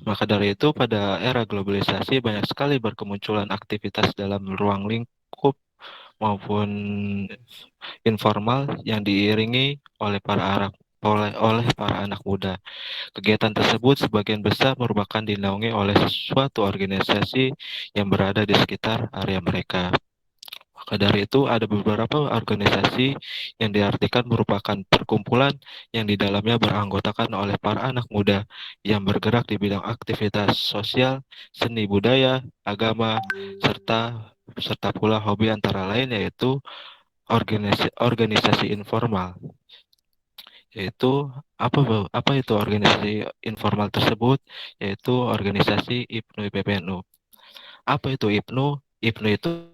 Maka dari itu, pada era globalisasi banyak sekali berkemunculan aktivitas dalam ruang lingkup maupun informal yang diiringi oleh para anak muda. Kegiatan tersebut sebagian besar merupakan dinaungi oleh suatu organisasi yang berada di sekitar area mereka. Maka dari itu, ada beberapa organisasi yang diartikan merupakan perkumpulan yang di dalamnya beranggotakan oleh para anak muda yang bergerak di bidang aktivitas sosial, seni budaya, agama, serta pula hobi antara lain, yaitu organisasi informal. Yaitu apa itu organisasi informal tersebut? Yaitu organisasi IPNU PPNU. Apa itu IPNU? IPNU itu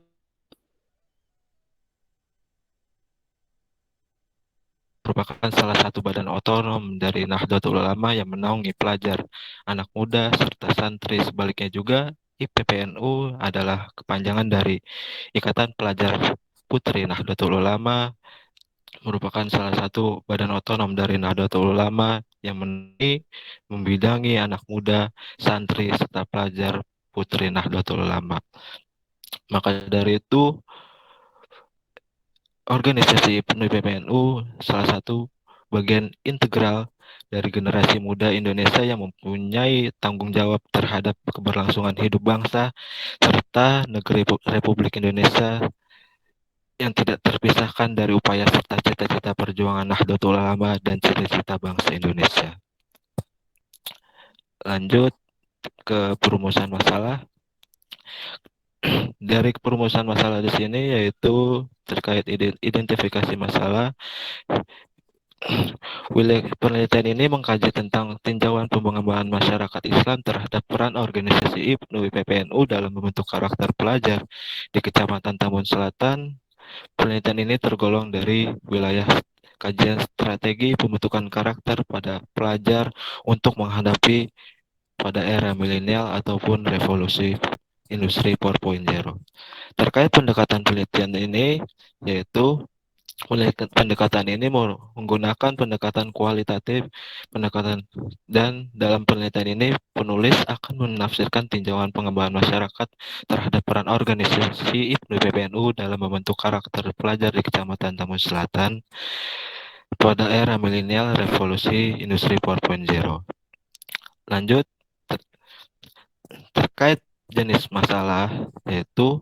merupakan salah satu badan otonom dari Nahdlatul Ulama yang menaungi pelajar, anak muda, serta santri. Sebaliknya juga, IPPNU adalah kepanjangan dari Ikatan Pelajar Putri Nahdlatul Ulama, merupakan salah satu badan otonom dari Nahdlatul Ulama yang membidangi anak muda, santri, serta pelajar Putri Nahdlatul Ulama. Maka dari itu, organisasi IPNU PPNU salah satu bagian integral dari generasi muda Indonesia yang mempunyai tanggung jawab terhadap keberlangsungan hidup bangsa serta negeri Republik Indonesia yang tidak terpisahkan dari upaya serta cita-cita perjuangan Nahdlatul Ulama dan cita-cita bangsa Indonesia. Lanjut ke perumusan masalah. Dari perumusan masalah di sini yaitu terkait identifikasi masalah. Penelitian ini mengkaji tentang tinjauan pengembangan masyarakat Islam terhadap peran organisasi IPNU PPNU dalam membentuk karakter pelajar di Kecamatan Tambun Selatan. Penelitian ini tergolong dari wilayah kajian strategi pembentukan karakter pada pelajar untuk menghadapi pada era milenial ataupun revolusi industri 4.0. Terkait pendekatan penelitian ini, yaitu pendekatan ini menggunakan pendekatan kualitatif, dan dalam penelitian ini penulis akan menafsirkan tinjauan pengembangan masyarakat terhadap peran organisasi IPNU PPNU dalam membentuk karakter pelajar di Kecamatan Tambun Selatan pada era milenial revolusi industri 4.0. Lanjut terkait jenis masalah, yaitu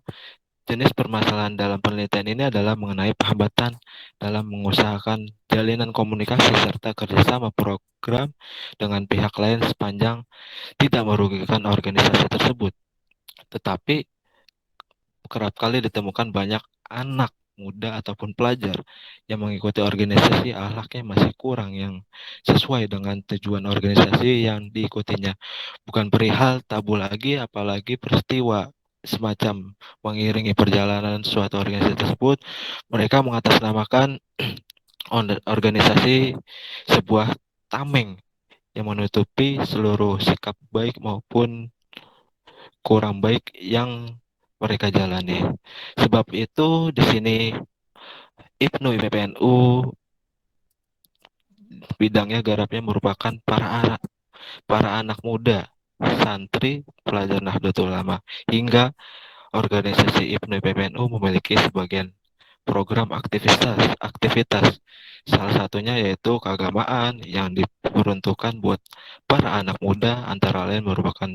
jenis permasalahan dalam penelitian ini adalah mengenai hambatan dalam mengusahakan jalinan komunikasi serta kerjasama program dengan pihak lain sepanjang tidak merugikan organisasi tersebut. Tetapi kerap kali ditemukan banyak anak muda ataupun pelajar yang mengikuti organisasi akhlaknya masih kurang yang sesuai dengan tujuan organisasi yang diikutinya. Bukan perihal tabu lagi, apalagi peristiwa semacam mengiringi perjalanan suatu organisasi tersebut, mereka mengatasnamakan organisasi sebuah tameng yang menutupi seluruh sikap baik maupun kurang baik yang mereka jalani. Sebab itu di sini IPNU PPNU bidangnya garapnya merupakan para anak muda, santri, pelajar Nahdlatul Ulama, hingga organisasi IPNU PPNU memiliki sebagian program aktivitas. Salah satunya yaitu keagamaan yang diperuntukkan buat para anak muda, antara lain merupakan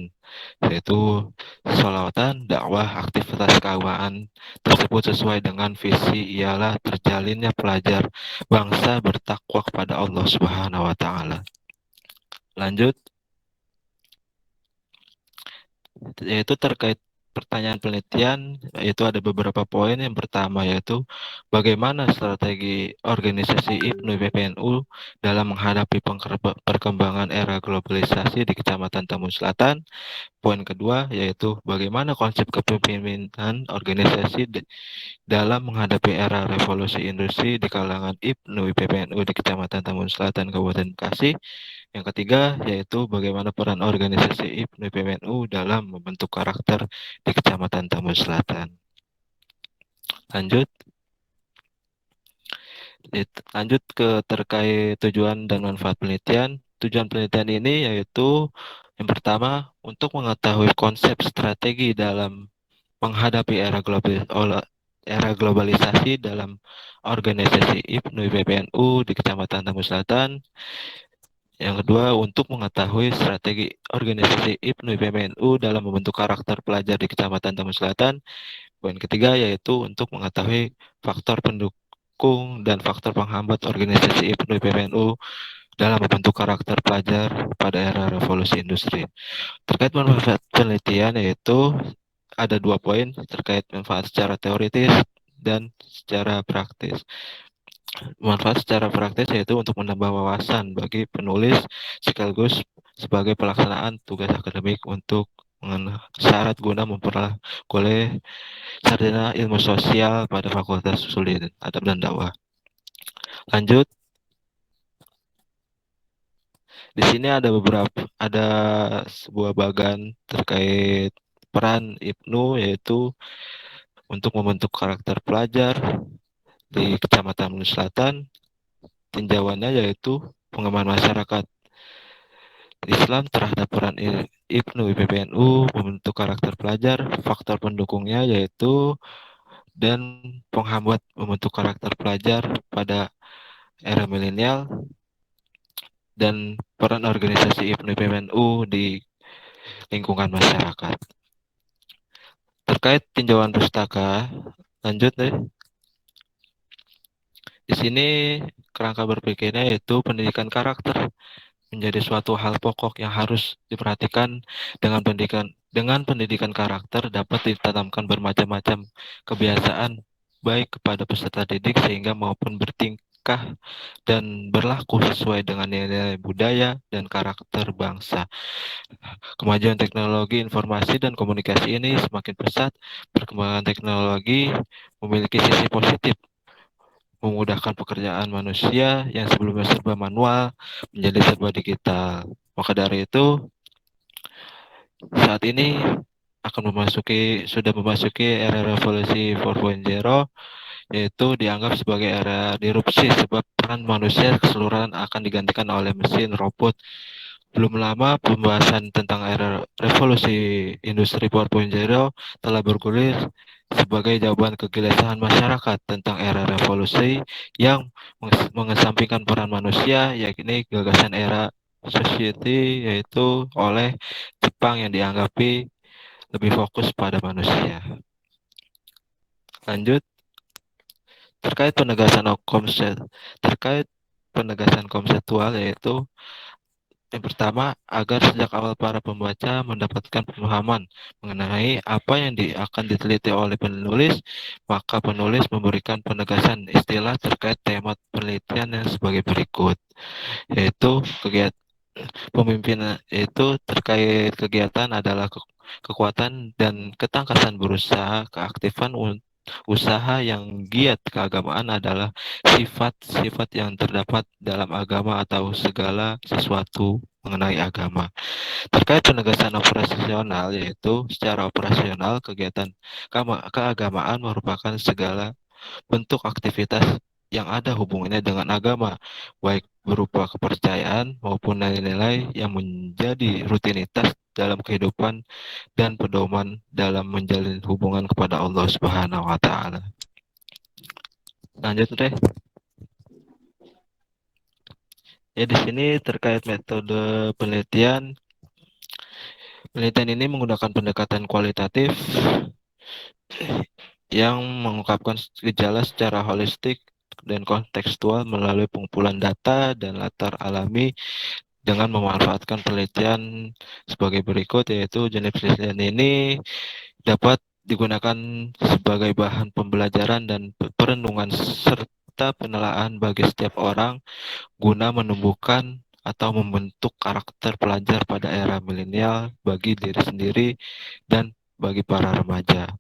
yaitu sholawatan, dakwah, aktivitas keagamaan tersebut sesuai dengan visi ialah terjalinnya pelajar bangsa bertakwa kepada Allah Subhanahu wa taala. Lanjut, yaitu terkait pertanyaan penelitian, yaitu ada beberapa poin. Yang pertama yaitu bagaimana strategi organisasi IPNU PPNU dalam menghadapi perkembangan era globalisasi di Kecamatan Tambun Selatan. Poin kedua yaitu bagaimana konsep kepemimpinan organisasi dalam menghadapi era revolusi industri di kalangan IPNU PPNU di Kecamatan Tambun Selatan, Kabupaten Bekasi. Yang ketiga yaitu bagaimana peran organisasi IPNU PPNU dalam membentuk karakter di Kecamatan Tambun Selatan. Lanjut ke terkait tujuan dan manfaat penelitian. Tujuan penelitian ini yaitu yang pertama untuk mengetahui konsep strategi dalam menghadapi era globalisasi dalam organisasi IPNU PPNU di Kecamatan Tambun Selatan. Yang kedua, untuk mengetahui strategi organisasi IPNU PPNU dalam membentuk karakter pelajar di Kecamatan Tambun Selatan. Poin ketiga yaitu untuk mengetahui faktor pendukung dan faktor penghambat organisasi IPNU PPNU dalam membentuk karakter pelajar pada era revolusi industri. Terkait manfaat penelitian yaitu ada 2 poin terkait manfaat secara teoritis dan secara praktis. Manfaat secara praktis yaitu untuk menambah wawasan bagi penulis sekaligus sebagai pelaksanaan tugas akademik untuk syarat guna memperoleh sarjana ilmu sosial pada Fakultas Usul Adab dan Dakwah. Lanjut. Di sini ada sebuah bagan terkait peran IPNU yaitu untuk membentuk karakter pelajar di Kecamatan Selatan. Tinjauannya yaitu pengembangan masyarakat Islam terhadap peran IPNU PPNU membentuk karakter pelajar. Faktor pendukungnya yaitu dan penghambat membentuk karakter pelajar pada era milenial, dan peran organisasi IPNU PMNU di lingkungan masyarakat. Terkait tinjauan pustaka, lanjut deh. Di sini kerangka berpikirnya yaitu pendidikan karakter menjadi suatu hal pokok yang harus diperhatikan. Dengan pendidikan karakter dapat ditanamkan bermacam-macam kebiasaan baik kepada peserta didik sehingga maupun bertingkah dan berlaku sesuai dengan nilai budaya dan karakter bangsa. Kemajuan teknologi informasi dan komunikasi ini semakin pesat. Perkembangan teknologi memiliki sisi positif, memudahkan pekerjaan manusia yang sebelumnya serba manual menjadi serba digital. Maka dari itu, saat ini sudah memasuki era revolusi 4.0, yaitu dianggap sebagai era disrupsi sebab peran manusia keseluruhan akan digantikan oleh mesin robot. Belum lama pembahasan tentang era revolusi industri 4.0 telah bergulir sebagai jawaban kegelisahan masyarakat tentang era revolusi yang mengesampingkan peran manusia, yakni gagasan era society yaitu oleh Jepang yang dianggapi lebih fokus pada manusia. Lanjut, terkait penegasan konseptual yaitu yang pertama, agar sejak awal para pembaca mendapatkan pemahaman mengenai apa yang akan diteliti oleh penulis, maka penulis memberikan penegasan istilah terkait tema penelitian yang sebagai berikut, yaitu pemimpin itu terkait kegiatan adalah kekuatan dan ketangkasan berusaha, keaktifan usaha yang giat keagamaan adalah sifat-sifat yang terdapat dalam agama atau segala sesuatu mengenai agama. Terkait penegasan operasional, yaitu secara operasional kegiatan keagamaan merupakan segala bentuk aktivitas yang ada hubungannya dengan agama, baik berupa kepercayaan maupun nilai-nilai yang menjadi rutinitas dalam kehidupan dan pedoman dalam menjalin hubungan kepada Allah Subhanahu wa taala. Lanjut deh. Ya, di sini terkait metode penelitian. Penelitian ini menggunakan pendekatan kualitatif yang mengungkapkan gejala secara holistik dan kontekstual melalui pengumpulan data dan latar alami dengan memanfaatkan penelitian sebagai berikut, yaitu jenis penelitian ini dapat digunakan sebagai bahan pembelajaran dan perenungan serta penelaahan bagi setiap orang guna menumbuhkan atau membentuk karakter pelajar pada era milenial bagi diri sendiri dan bagi para remaja.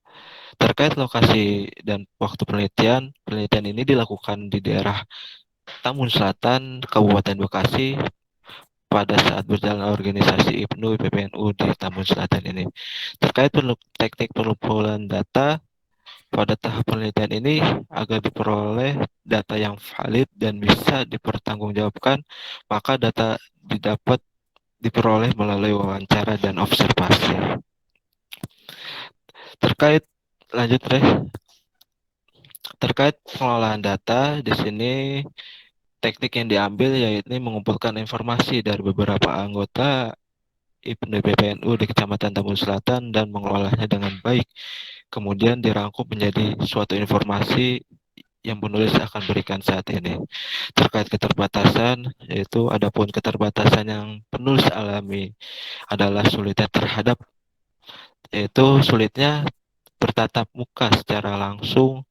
Terkait lokasi dan waktu penelitian, penelitian ini dilakukan di daerah Tambun Selatan, Kabupaten Bekasi, pada saat berjalan organisasi IPNU PPNU di Tambun Selatan ini. Terkait teknik pengumpulan data, pada tahap penelitian ini agar diperoleh data yang valid dan bisa dipertanggungjawabkan, maka data diperoleh melalui wawancara dan observasi. Lanjut deh. Terkait pengelolaan data, di sini teknik yang diambil yaitu mengumpulkan informasi dari beberapa anggota IPNU PPNU di Kecamatan Tambun Selatan dan mengelolanya dengan baik. Kemudian dirangkum menjadi suatu informasi yang penulis akan berikan saat ini. Terkait keterbatasan, yaitu adapun keterbatasan yang penulis alami adalah sulitnya bertatap muka secara langsung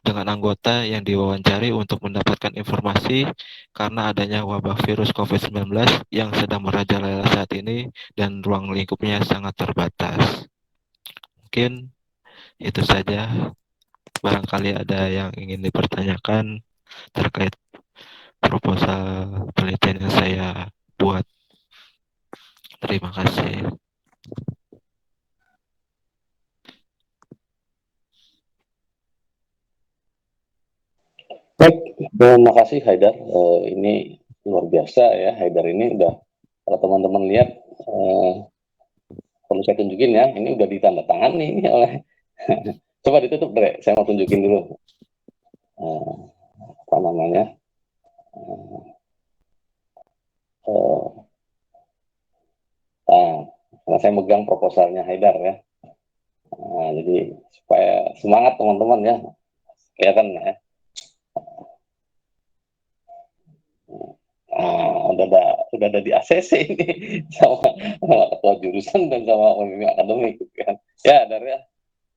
dengan anggota yang diwawancari untuk mendapatkan informasi karena adanya wabah virus COVID-19 yang sedang merajalela saat ini dan ruang lingkupnya sangat terbatas. Mungkin itu saja. Barangkali ada yang ingin dipertanyakan terkait proposal penelitian yang saya buat. Terima kasih. Baik, terima kasih Haidar. Ini luar biasa ya, Haidar ini udah, kalau teman-teman lihat, perlu saya tunjukin ya, ini udah ditandatangani oleh Coba ditutup, Dre. Saya mau tunjukin dulu. Apa namanya? Karena saya megang proposalnya Haidar ya. Jadi supaya semangat teman-teman ya. Kelihatan ya. Udah ada di ACC ini sama ketua jurusan dan sama pembimbing akademik gitu kan. Ya, Dar ya.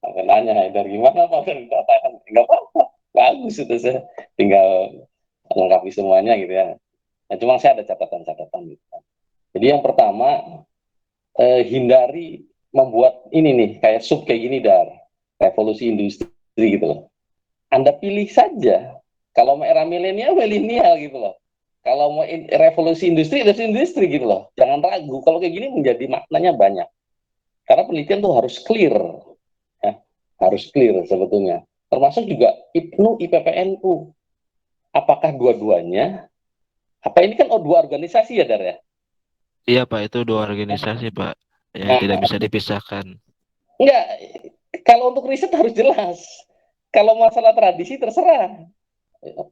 Sampai nanya Haidar gimana Pak? Dikatakan nggak apa-apa. Bagus itu, saya tinggal lengkapi semuanya gitu ya. Nah, cuma saya ada catatan-catatan gitu kan. Jadi yang pertama, hindari membuat ini nih kayak sub kayak gini, Dar, revolusi industri gitu loh. Anda pilih saja kalau mau era milenial gitu loh, kalau mau revolusi industri gitu loh, jangan ragu. Kalau kayak gini menjadi maknanya banyak, karena penelitian tuh harus clear ya, harus clear sebetulnya, termasuk juga IPNU IPPNU, apakah dua-duanya, apa ini kan dua organisasi ya, Dar ya. Iya Pak, itu dua organisasi Pak yang tidak bisa dipisahkan. Enggak, kalau untuk riset harus jelas. Kalau masalah tradisi terserah.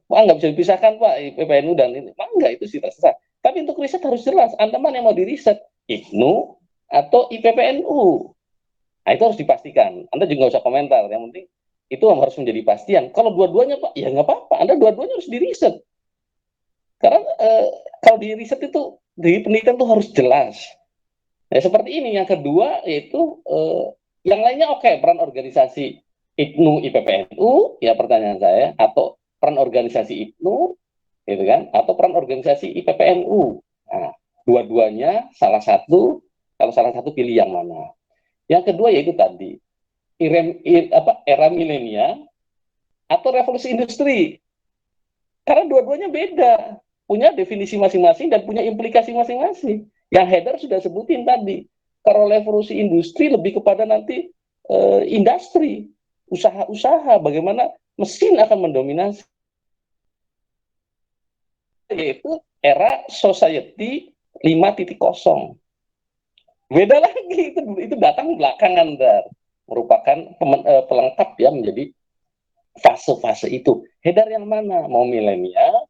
Wah, nggak bisa dipisahkan Pak, IPPNU dan ini. Enggak, itu sih terserah. Tapi untuk riset harus jelas. Anda mana yang mau diriset? IPNU atau IPPNU? Nah, itu harus dipastikan. Anda juga nggak usah komentar. Yang penting itu harus menjadi pastian. Kalau dua-duanya Pak, ya nggak apa-apa. Anda dua-duanya harus diriset. Karena kalau di riset itu, di penelitian itu harus jelas. Nah, seperti ini. Yang kedua yaitu yang lainnya oke, peran organisasi IPNU IPPNU ya, pertanyaan saya, atau peran organisasi IPNU gitu kan, atau peran organisasi IPPNU. Nah, dua-duanya salah satu, kalau salah satu pilih yang mana. Yang kedua yaitu tadi era milenial atau revolusi industri. Karena dua-duanya beda, punya definisi masing-masing dan punya implikasi masing-masing. Yang Haidar sudah sebutin tadi. Kalau revolusi industri lebih kepada nanti industri, usaha-usaha, bagaimana mesin akan mendominasi, yaitu era society 5.0. Beda lagi, itu datang belakangan, Dar. Merupakan pelengkap ya menjadi fase-fase itu. Haidar yang mana? Mau milenial,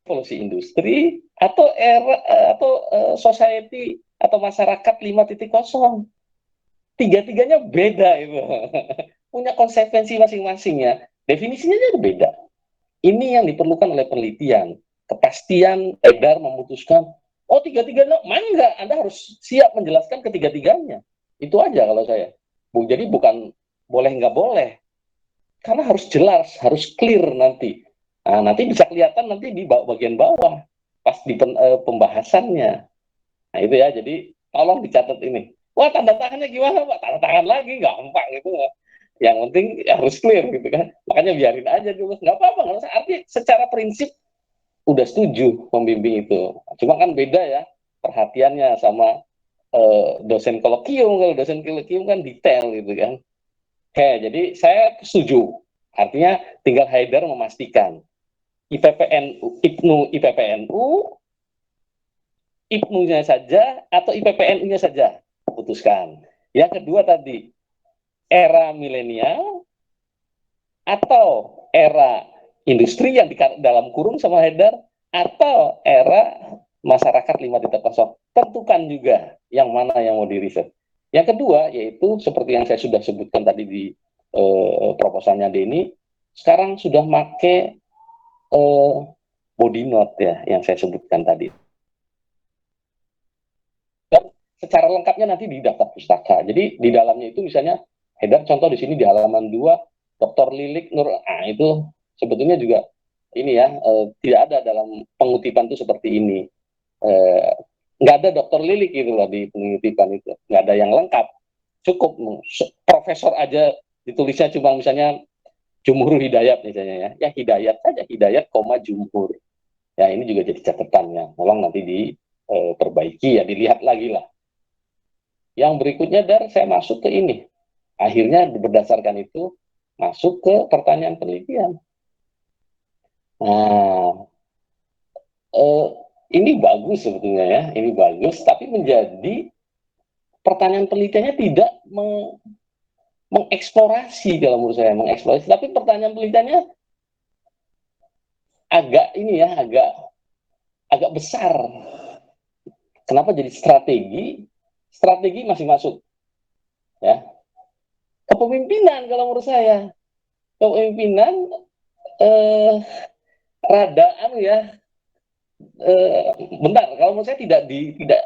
revolusi industri, atau era atau society atau masyarakat 5.0? Tiga-tiganya beda itu. Punya konsekuensi masing-masing ya. Definisinya aja beda. Ini yang diperlukan oleh penelitian. Kepastian Haidar memutuskan, oh tiga-tiganya, enggak, Anda harus siap menjelaskan ketiga-tiganya. Itu aja kalau saya. Jadi bukan boleh nggak boleh. Karena harus jelas, harus clear nanti. Nah, nanti bisa kelihatan nanti di bagian bawah pas di pembahasannya. Nah, itu ya. Jadi tolong dicatat ini. Wah, tanda tangannya gimana, Pak? Tanda tangan lagi, gampang gitu. Yang penting harus clear gitu kan. Makanya biarin aja dulu. Nggak apa-apa. Artinya secara prinsip udah setuju pembimbing itu. Cuma kan beda ya perhatiannya sama dosen kolokium. Kalau dosen kolokium kan detail gitu kan. Oke, jadi saya setuju. Artinya tinggal Haidar memastikan IPPNU, IPNU, IPPNU, IPNU-nya saja atau IPPNU-nya saja putuskan. Yang kedua tadi, era milenial atau era industri yang di dalam kurung sama Haidar, atau era masyarakat 5.0. Tentukan juga yang mana yang mau diriset. Yang kedua yaitu seperti yang saya sudah sebutkan tadi di proposalnya Denny, sekarang sudah make body note ya yang saya sebutkan tadi. Dan secara lengkapnya nanti di daftar pustaka. Jadi di dalamnya itu misalnya Haidar contoh di sini di halaman 2, Dr. Lilik Nur, itu sebetulnya juga ini ya, tidak ada dalam pengutipan itu seperti ini. Nggak ada Dr. Lilik gitu loh di pengutipan itu. Nggak ada yang lengkap. Cukup profesor aja ditulisnya cuma misalnya Jumhur Hidayat misalnya ya. Ya Hidayat saja, Hidayat, Jumhur. Ya ini juga jadi catatannya. Tolong nanti diperbaiki ya, dilihat lagi lah. Yang berikutnya, Dar, saya masuk ke ini. Akhirnya berdasarkan itu masuk ke pertanyaan penelitian. Nah, ini bagus sebetulnya ya, ini bagus, tapi menjadi pertanyaan penelitiannya tidak mengeksplorasi kalau menurut saya, mengeksplorasi. Tapi pertanyaan penelitiannya agak ini ya, agak besar. Kenapa jadi strategi? Strategi masih masuk ya. Kepemimpinan kalau menurut saya. Kepemimpinan rada ya. Bentar, kalau menurut saya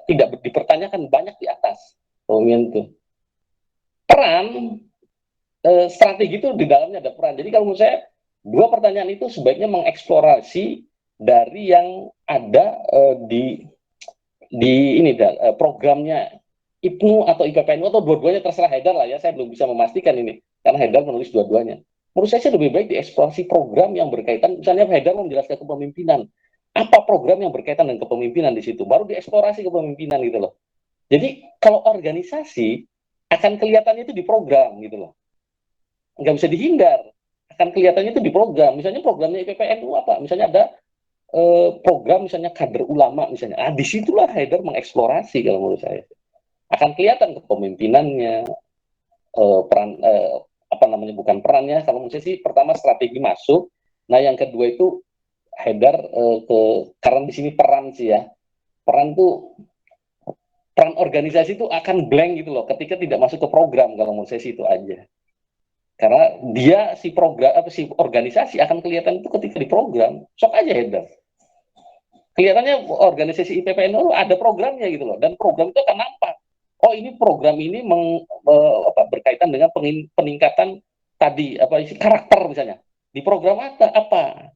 tidak dipertanyakan banyak di atas kepemimpinan itu. Peran strategi itu di dalamnya ada peran. Jadi kalau menurut saya dua pertanyaan itu sebaiknya mengeksplorasi dari yang ada di ini programnya IPNU atau IPPNU atau dua-duanya, terserah Haidar lah ya, saya belum bisa memastikan ini karena Haidar menulis dua-duanya. Menurut saya sih lebih baik dieksplorasi program yang berkaitan, misalnya Haidar menjelaskan kepemimpinan, apa program yang berkaitan dengan kepemimpinan di situ, baru dieksplorasi kepemimpinan gitu loh. Jadi kalau organisasi akan kelihatannya itu di program gitu loh, nggak bisa dihindar, akan kelihatannya itu di program. Misalnya programnya IPPNU apa, misalnya ada program misalnya kader ulama misalnya, disitulah Haidar mengeksplorasi kalau menurut saya. Akan kelihatan kepemimpinannya, peran apa namanya, bukan perannya, kalau menurut saya sih pertama strategi masuk, nah yang kedua itu Haidar karena di sini peran sih ya, peran organisasi itu akan blank gitu loh ketika tidak masuk ke program, kalau menurut saya sih itu aja. Karena dia si program apa si organisasi akan kelihatan itu ketika di program, sok aja Haidar. Kelihatannya organisasi IPPNU ada programnya gitu loh, dan program itu akan nampak. Oh ini program ini berkaitan dengan peningkatan tadi karakter misalnya. Di program apa?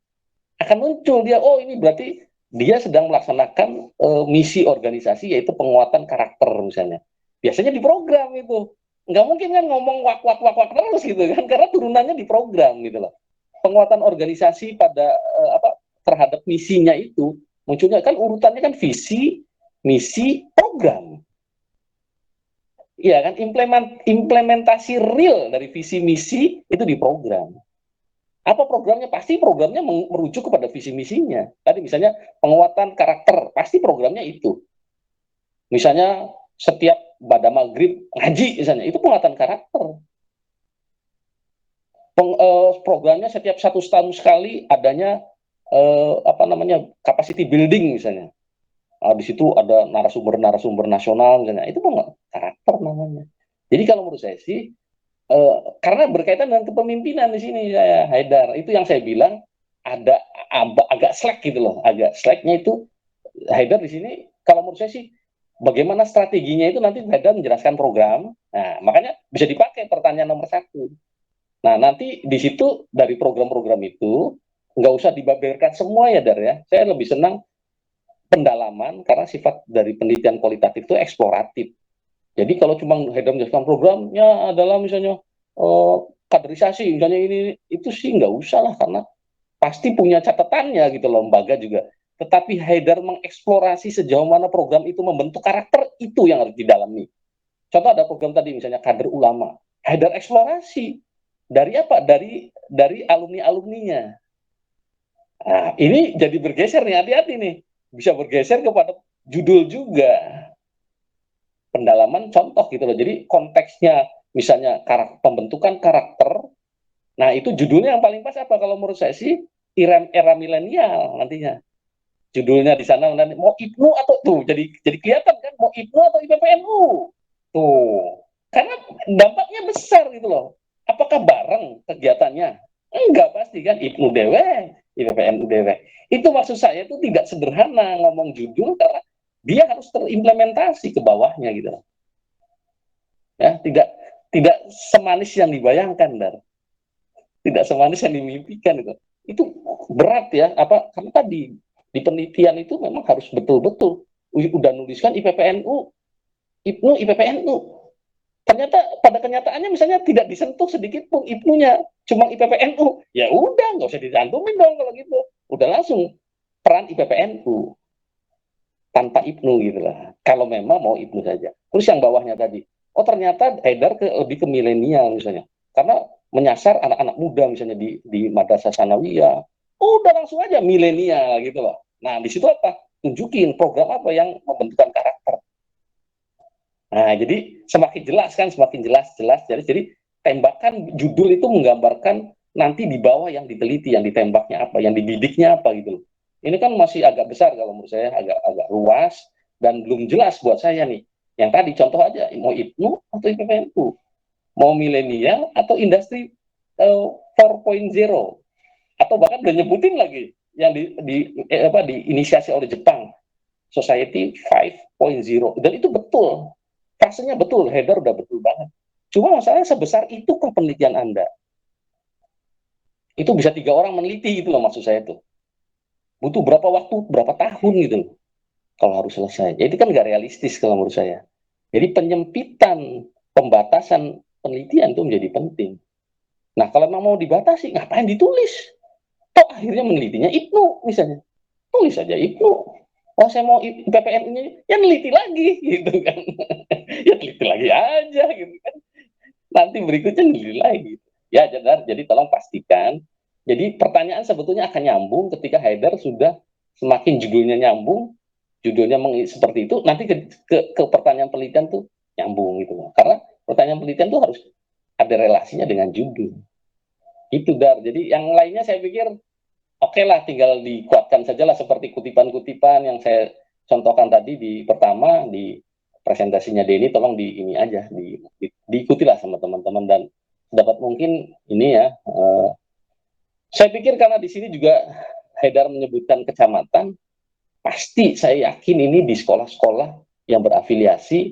Akan muncul dia, oh ini berarti dia sedang melaksanakan misi organisasi yaitu penguatan karakter misalnya. Biasanya di program itu. Nggak mungkin kan ngomong wak terus gitu kan, karena turunannya di program gitu loh. Penguatan organisasi pada terhadap misinya itu munculnya kan urutannya kan visi, misi, program. Iya kan, implementasi real dari visi misi itu di program. Apa programnya? Pasti programnya merujuk kepada visi misinya. Tadi misalnya penguatan karakter, pasti programnya itu. Misalnya setiap pada maghrib ngaji misalnya, itu penguatan karakter. Programnya setiap 1 tahun sekali adanya capacity building misalnya. Di situ ada narasumber nasional misalnya, itu karakter namanya. Jadi kalau menurut saya sih karena berkaitan dengan kepemimpinan di sini saya Haidar, itu yang saya bilang ada agak slack gitu loh, agak slacknya itu Haidar di sini. Kalau menurut saya sih bagaimana strateginya itu nanti Haidar menjelaskan program, nah makanya bisa dipakai pertanyaan nomor 1. Nah nanti di situ dari program-program itu nggak usah dibaberkan semua ya Dar ya, saya lebih senang pendalaman karena sifat dari penelitian kualitatif itu eksploratif. Jadi kalau cuma Haidar menjelaskan programnya adalah misalnya kaderisasi misalnya ini itu sih nggak usah lah, karena pasti punya catatannya gitu loh lembaga juga. Tetapi Haidar mengeksplorasi sejauh mana program itu membentuk karakter, itu yang harus didalami. Contoh ada program tadi misalnya kader ulama, Haidar eksplorasi dari apa? Dari alumni-alumninya. Nah, ini jadi bergeser nih, hati-hati nih. Bisa bergeser kepada judul juga. Pendalaman contoh gitu loh. Jadi konteksnya misalnya pembentukan karakter. Nah, itu judulnya yang paling pas apa kalau menurut saya sih? Era milenial nantinya. Judulnya di sana mau IPNU atau tuh jadi kelihatan kan mau IPNU atau IPPNU. Tuh. Karena dampaknya besar gitu loh. Apakah bareng kegiatannya? Enggak pasti kan, IPNU dewe, IPPNU dewe. Itu maksud saya itu tidak sederhana ngomong judul, karena dia harus terimplementasi ke bawahnya gitu. Ya, tidak semanis yang dibayangkan, Dar. Tidak semanis yang dimimpikan itu. Itu berat ya, karena tadi di penelitian itu memang harus betul-betul udah nuliskan IPPNU, IPNU, IPPNU. Ternyata pada kenyataannya misalnya tidak disentuh sedikit pun IPNU-nya, cuma IPPNU. Ya udah, nggak usah dicantumin dong kalau gitu. Udah langsung peran IPPNU tanpa IPNU gitu lah. Kalau memang mau IPNU saja. Terus yang bawahnya tadi, oh ternyata Haidar lebih ke milenial misalnya, karena menyasar anak-anak muda misalnya di madrasah sanawiyah. Oh, udah langsung aja milenial gitu loh. Nah di situ apa? Tunjukin program apa yang membentukkan karakter. Nah, jadi semakin jelas kan, semakin jelas. Jadi tembakan judul itu menggambarkan nanti di bawah yang diteliti, yang ditembaknya apa, yang dibidiknya apa gitu loh. Ini kan masih agak besar kalau menurut saya, agak luas dan belum jelas buat saya nih. Yang tadi contoh aja, mau IPNU atau IPPNU, mau milenial atau industri 4.0, atau bahkan udah nyebutin lagi yang diinisiasi oleh Jepang, Society 5.0, dan itu betul, fasenya betul, header udah betul banget. Cuma masalahnya sebesar itu kan penelitian Anda. Itu bisa 3 orang meneliti gitu loh maksud saya tuh. Butuh berapa waktu, berapa tahun gitu loh kalau harus selesai. Jadi kan nggak realistis kalau menurut saya. Jadi penyempitan, pembatasan penelitian itu menjadi penting. Nah kalau memang mau dibatasi, ngapain ditulis? Toh akhirnya menelitinya IPNU misalnya. Tulis saja IPNU. Oh saya mau PPNU-nya, ya neliti lagi gitu kan. Ya teliti lagi aja gitu kan. Nanti berikutnya neliti lagi. Ya jadi tolong pastikan. Jadi pertanyaan sebetulnya akan nyambung ketika header sudah semakin judulnya nyambung, judulnya seperti itu, nanti ke pertanyaan penelitian tuh nyambung gitu loh. Karena pertanyaan penelitian tuh harus ada relasinya dengan judul. Itu Dar. Jadi yang lainnya saya pikir oke lah, tinggal dikuatkan saja lah seperti kutipan-kutipan yang saya contohkan tadi di pertama di presentasinya Denny, tolong di ini aja diikutilah sama teman-teman dan dapat mungkin ini ya. Saya pikir karena di sini juga Haidar menyebutkan kecamatan, pasti saya yakin ini di sekolah-sekolah yang berafiliasi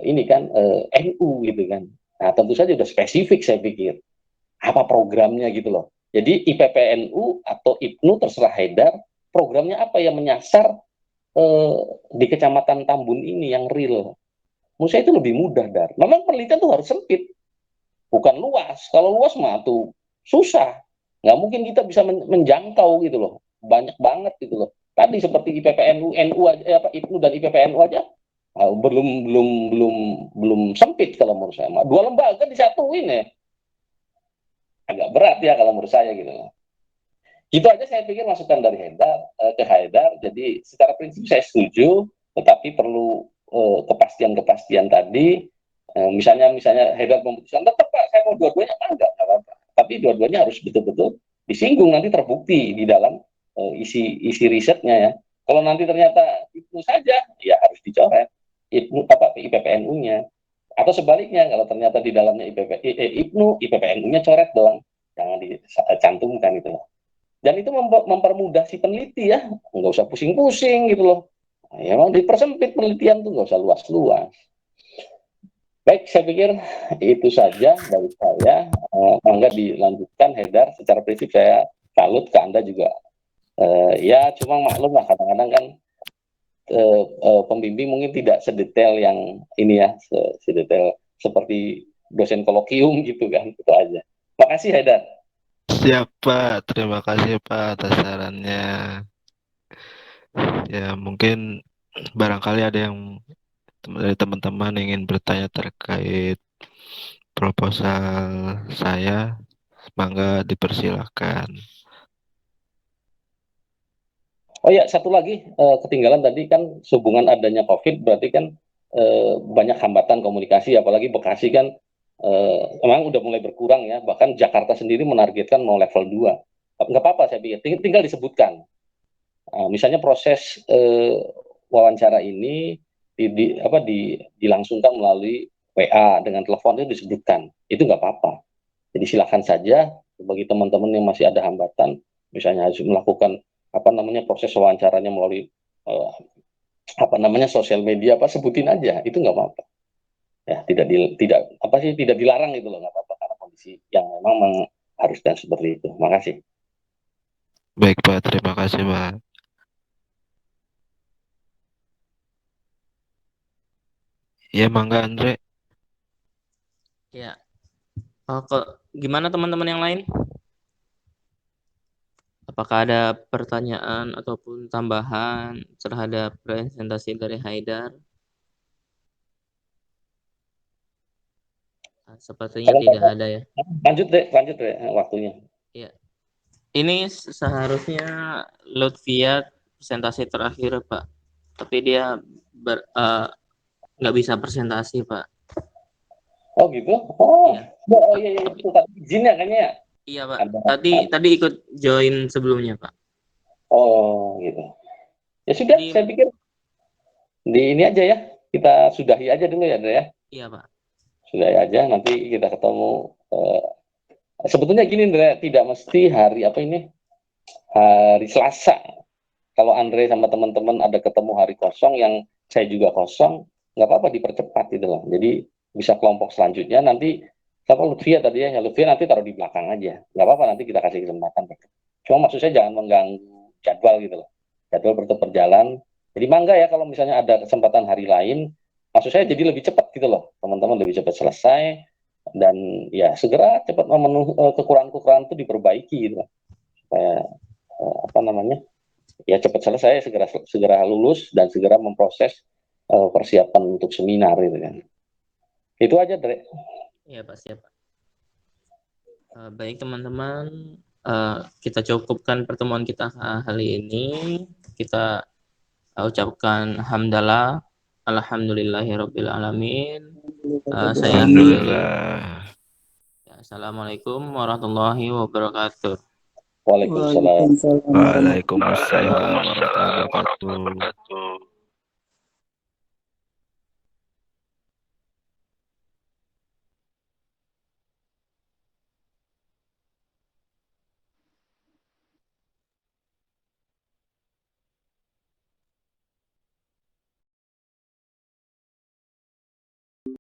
ini kan NU gitu kan. Nah tentu saja sudah spesifik saya pikir apa programnya gitu loh. Jadi IPPNU atau IPNU terserah Haidar, programnya apa yang menyasar di Kecamatan Tambun ini yang real. Menurut saya itu lebih mudah, Dar. Memang penelitian tuh harus sempit, bukan luas. Kalau luas mah tuh susah. Nggak mungkin kita bisa menjangkau gitu loh. Banyak banget gitu loh. Tadi seperti IPPNU, NU aja, IPNU dan IPPNU aja belum sempit kalau menurut saya. Dua lembaga disatuin ya. Agak berat ya kalau menurut saya gitu loh. Itu aja saya pikir masukan dari Haidar ke Haidar. Jadi secara prinsip saya setuju, tetapi perlu kepastian-kepastian tadi. Misalnya Haidar memutuskan tetap Pak saya mau dua-duanya, enggak apa-apa. Tapi dua-duanya harus betul-betul disinggung, nanti terbukti di dalam isi risetnya ya. Kalau nanti ternyata itu saja, ya harus dicoret IPPNU-nya. Atau sebaliknya, kalau ternyata di dalamnya IPNU, IPPNU-nya coret dong, jangan dicantumkan itu. Dan itu mempermudah si peneliti ya, nggak usah pusing-pusing gitu loh. Ya memang dipersempit penelitian tuh, nggak usah luas-luas. Baik, saya pikir itu saja dari saya. Mangga dilanjutkan, Haidar. Secara prinsip saya salut ke Anda juga. Ya cuma maklum lah, kadang-kadang kan pembimbing mungkin tidak sedetail yang ini ya, sedetail seperti dosen kolokium gitu kan, itu aja. Makasih Haidar. Siap Pak, terima kasih Pak atas sarannya. Ya mungkin barangkali ada yang dari teman-teman ingin bertanya terkait proposal saya, mangga dipersilakan. Oh ya, satu lagi ketinggalan tadi kan, sehubungan adanya COVID berarti kan banyak hambatan komunikasi, apalagi Bekasi kan memang udah mulai berkurang ya, bahkan Jakarta sendiri menargetkan mau level 2. Nggak apa-apa saya pikir, tinggal disebutkan. Misalnya proses wawancara ini dilangsungkan melalui WA dengan telepon itu disebutkan, itu nggak apa-apa. Jadi silakan saja bagi teman-teman yang masih ada hambatan, misalnya harus melakukan proses wawancaranya melalui sosial media, sebutin aja, itu nggak apa-apa. Ya tidak dilarang itu loh, nggak apa-apa karena kondisi yang memang mengharuskan seperti itu. Makasih. Baik Pak, terima kasih Pak. Ya mangga Andre. Ya. Gimana teman-teman yang lain? Apakah ada pertanyaan ataupun tambahan terhadap presentasi dari Haidar? Sepertinya tidak ada ya. Lanjut deh waktunya. Ya. Ini seharusnya Lutfia presentasi terakhir Pak, tapi dia nggak bisa presentasi Pak. Oh gitu? Oh, Iya. oh iya, iya itu tadi izin ya kayaknya ya? Iya, Pak. Ada, Tadi ikut join sebelumnya, Pak. oh gitu. Ya sudah, Jadi, saya pikir di ini aja ya, kita sudahi aja dulu ya, Andre ya. iya, Pak. Sudahi aja, nanti kita ketemu. Sebetulnya gini, Andre, tidak mesti hari apa ini, hari Selasa. Kalau Andre sama teman-teman ada ketemu hari kosong yang saya juga kosong, nggak apa-apa dipercepat gitu loh. Jadi bisa kelompok selanjutnya nanti siapa Lutfia tadi ya Lutfia nanti taruh di belakang aja. Nggak apa-apa nanti kita kasih kesempatan. Cuma maksud saya jangan mengganggu jadwal gitu loh. Jadwal tetap berjalan. Jadi mangga ya kalau misalnya ada kesempatan hari lain, maksud saya jadi lebih cepat gitu loh. Teman-teman lebih cepat selesai dan ya segera cepat memenuhi kekurangan-kekurangan itu diperbaiki gitu loh. Supaya apa namanya? Ya cepat selesai, segera lulus dan segera memproses persiapan untuk seminar gitu kan. Itu aja, Dre. Iya, Pak, siap, Pak. Baik, teman-teman, kita cukupkan pertemuan kita hari ini. Kita ucapkan hamdalah, alhamdulillahirabbil alamin. Saya akhiri. Alhamdulillah. Assalamualaikum warahmatullahi wabarakatuh. Waalaikumsalam. Waalaikumsalam. Waalaikumsalam warahmatullahi wabarakatuh.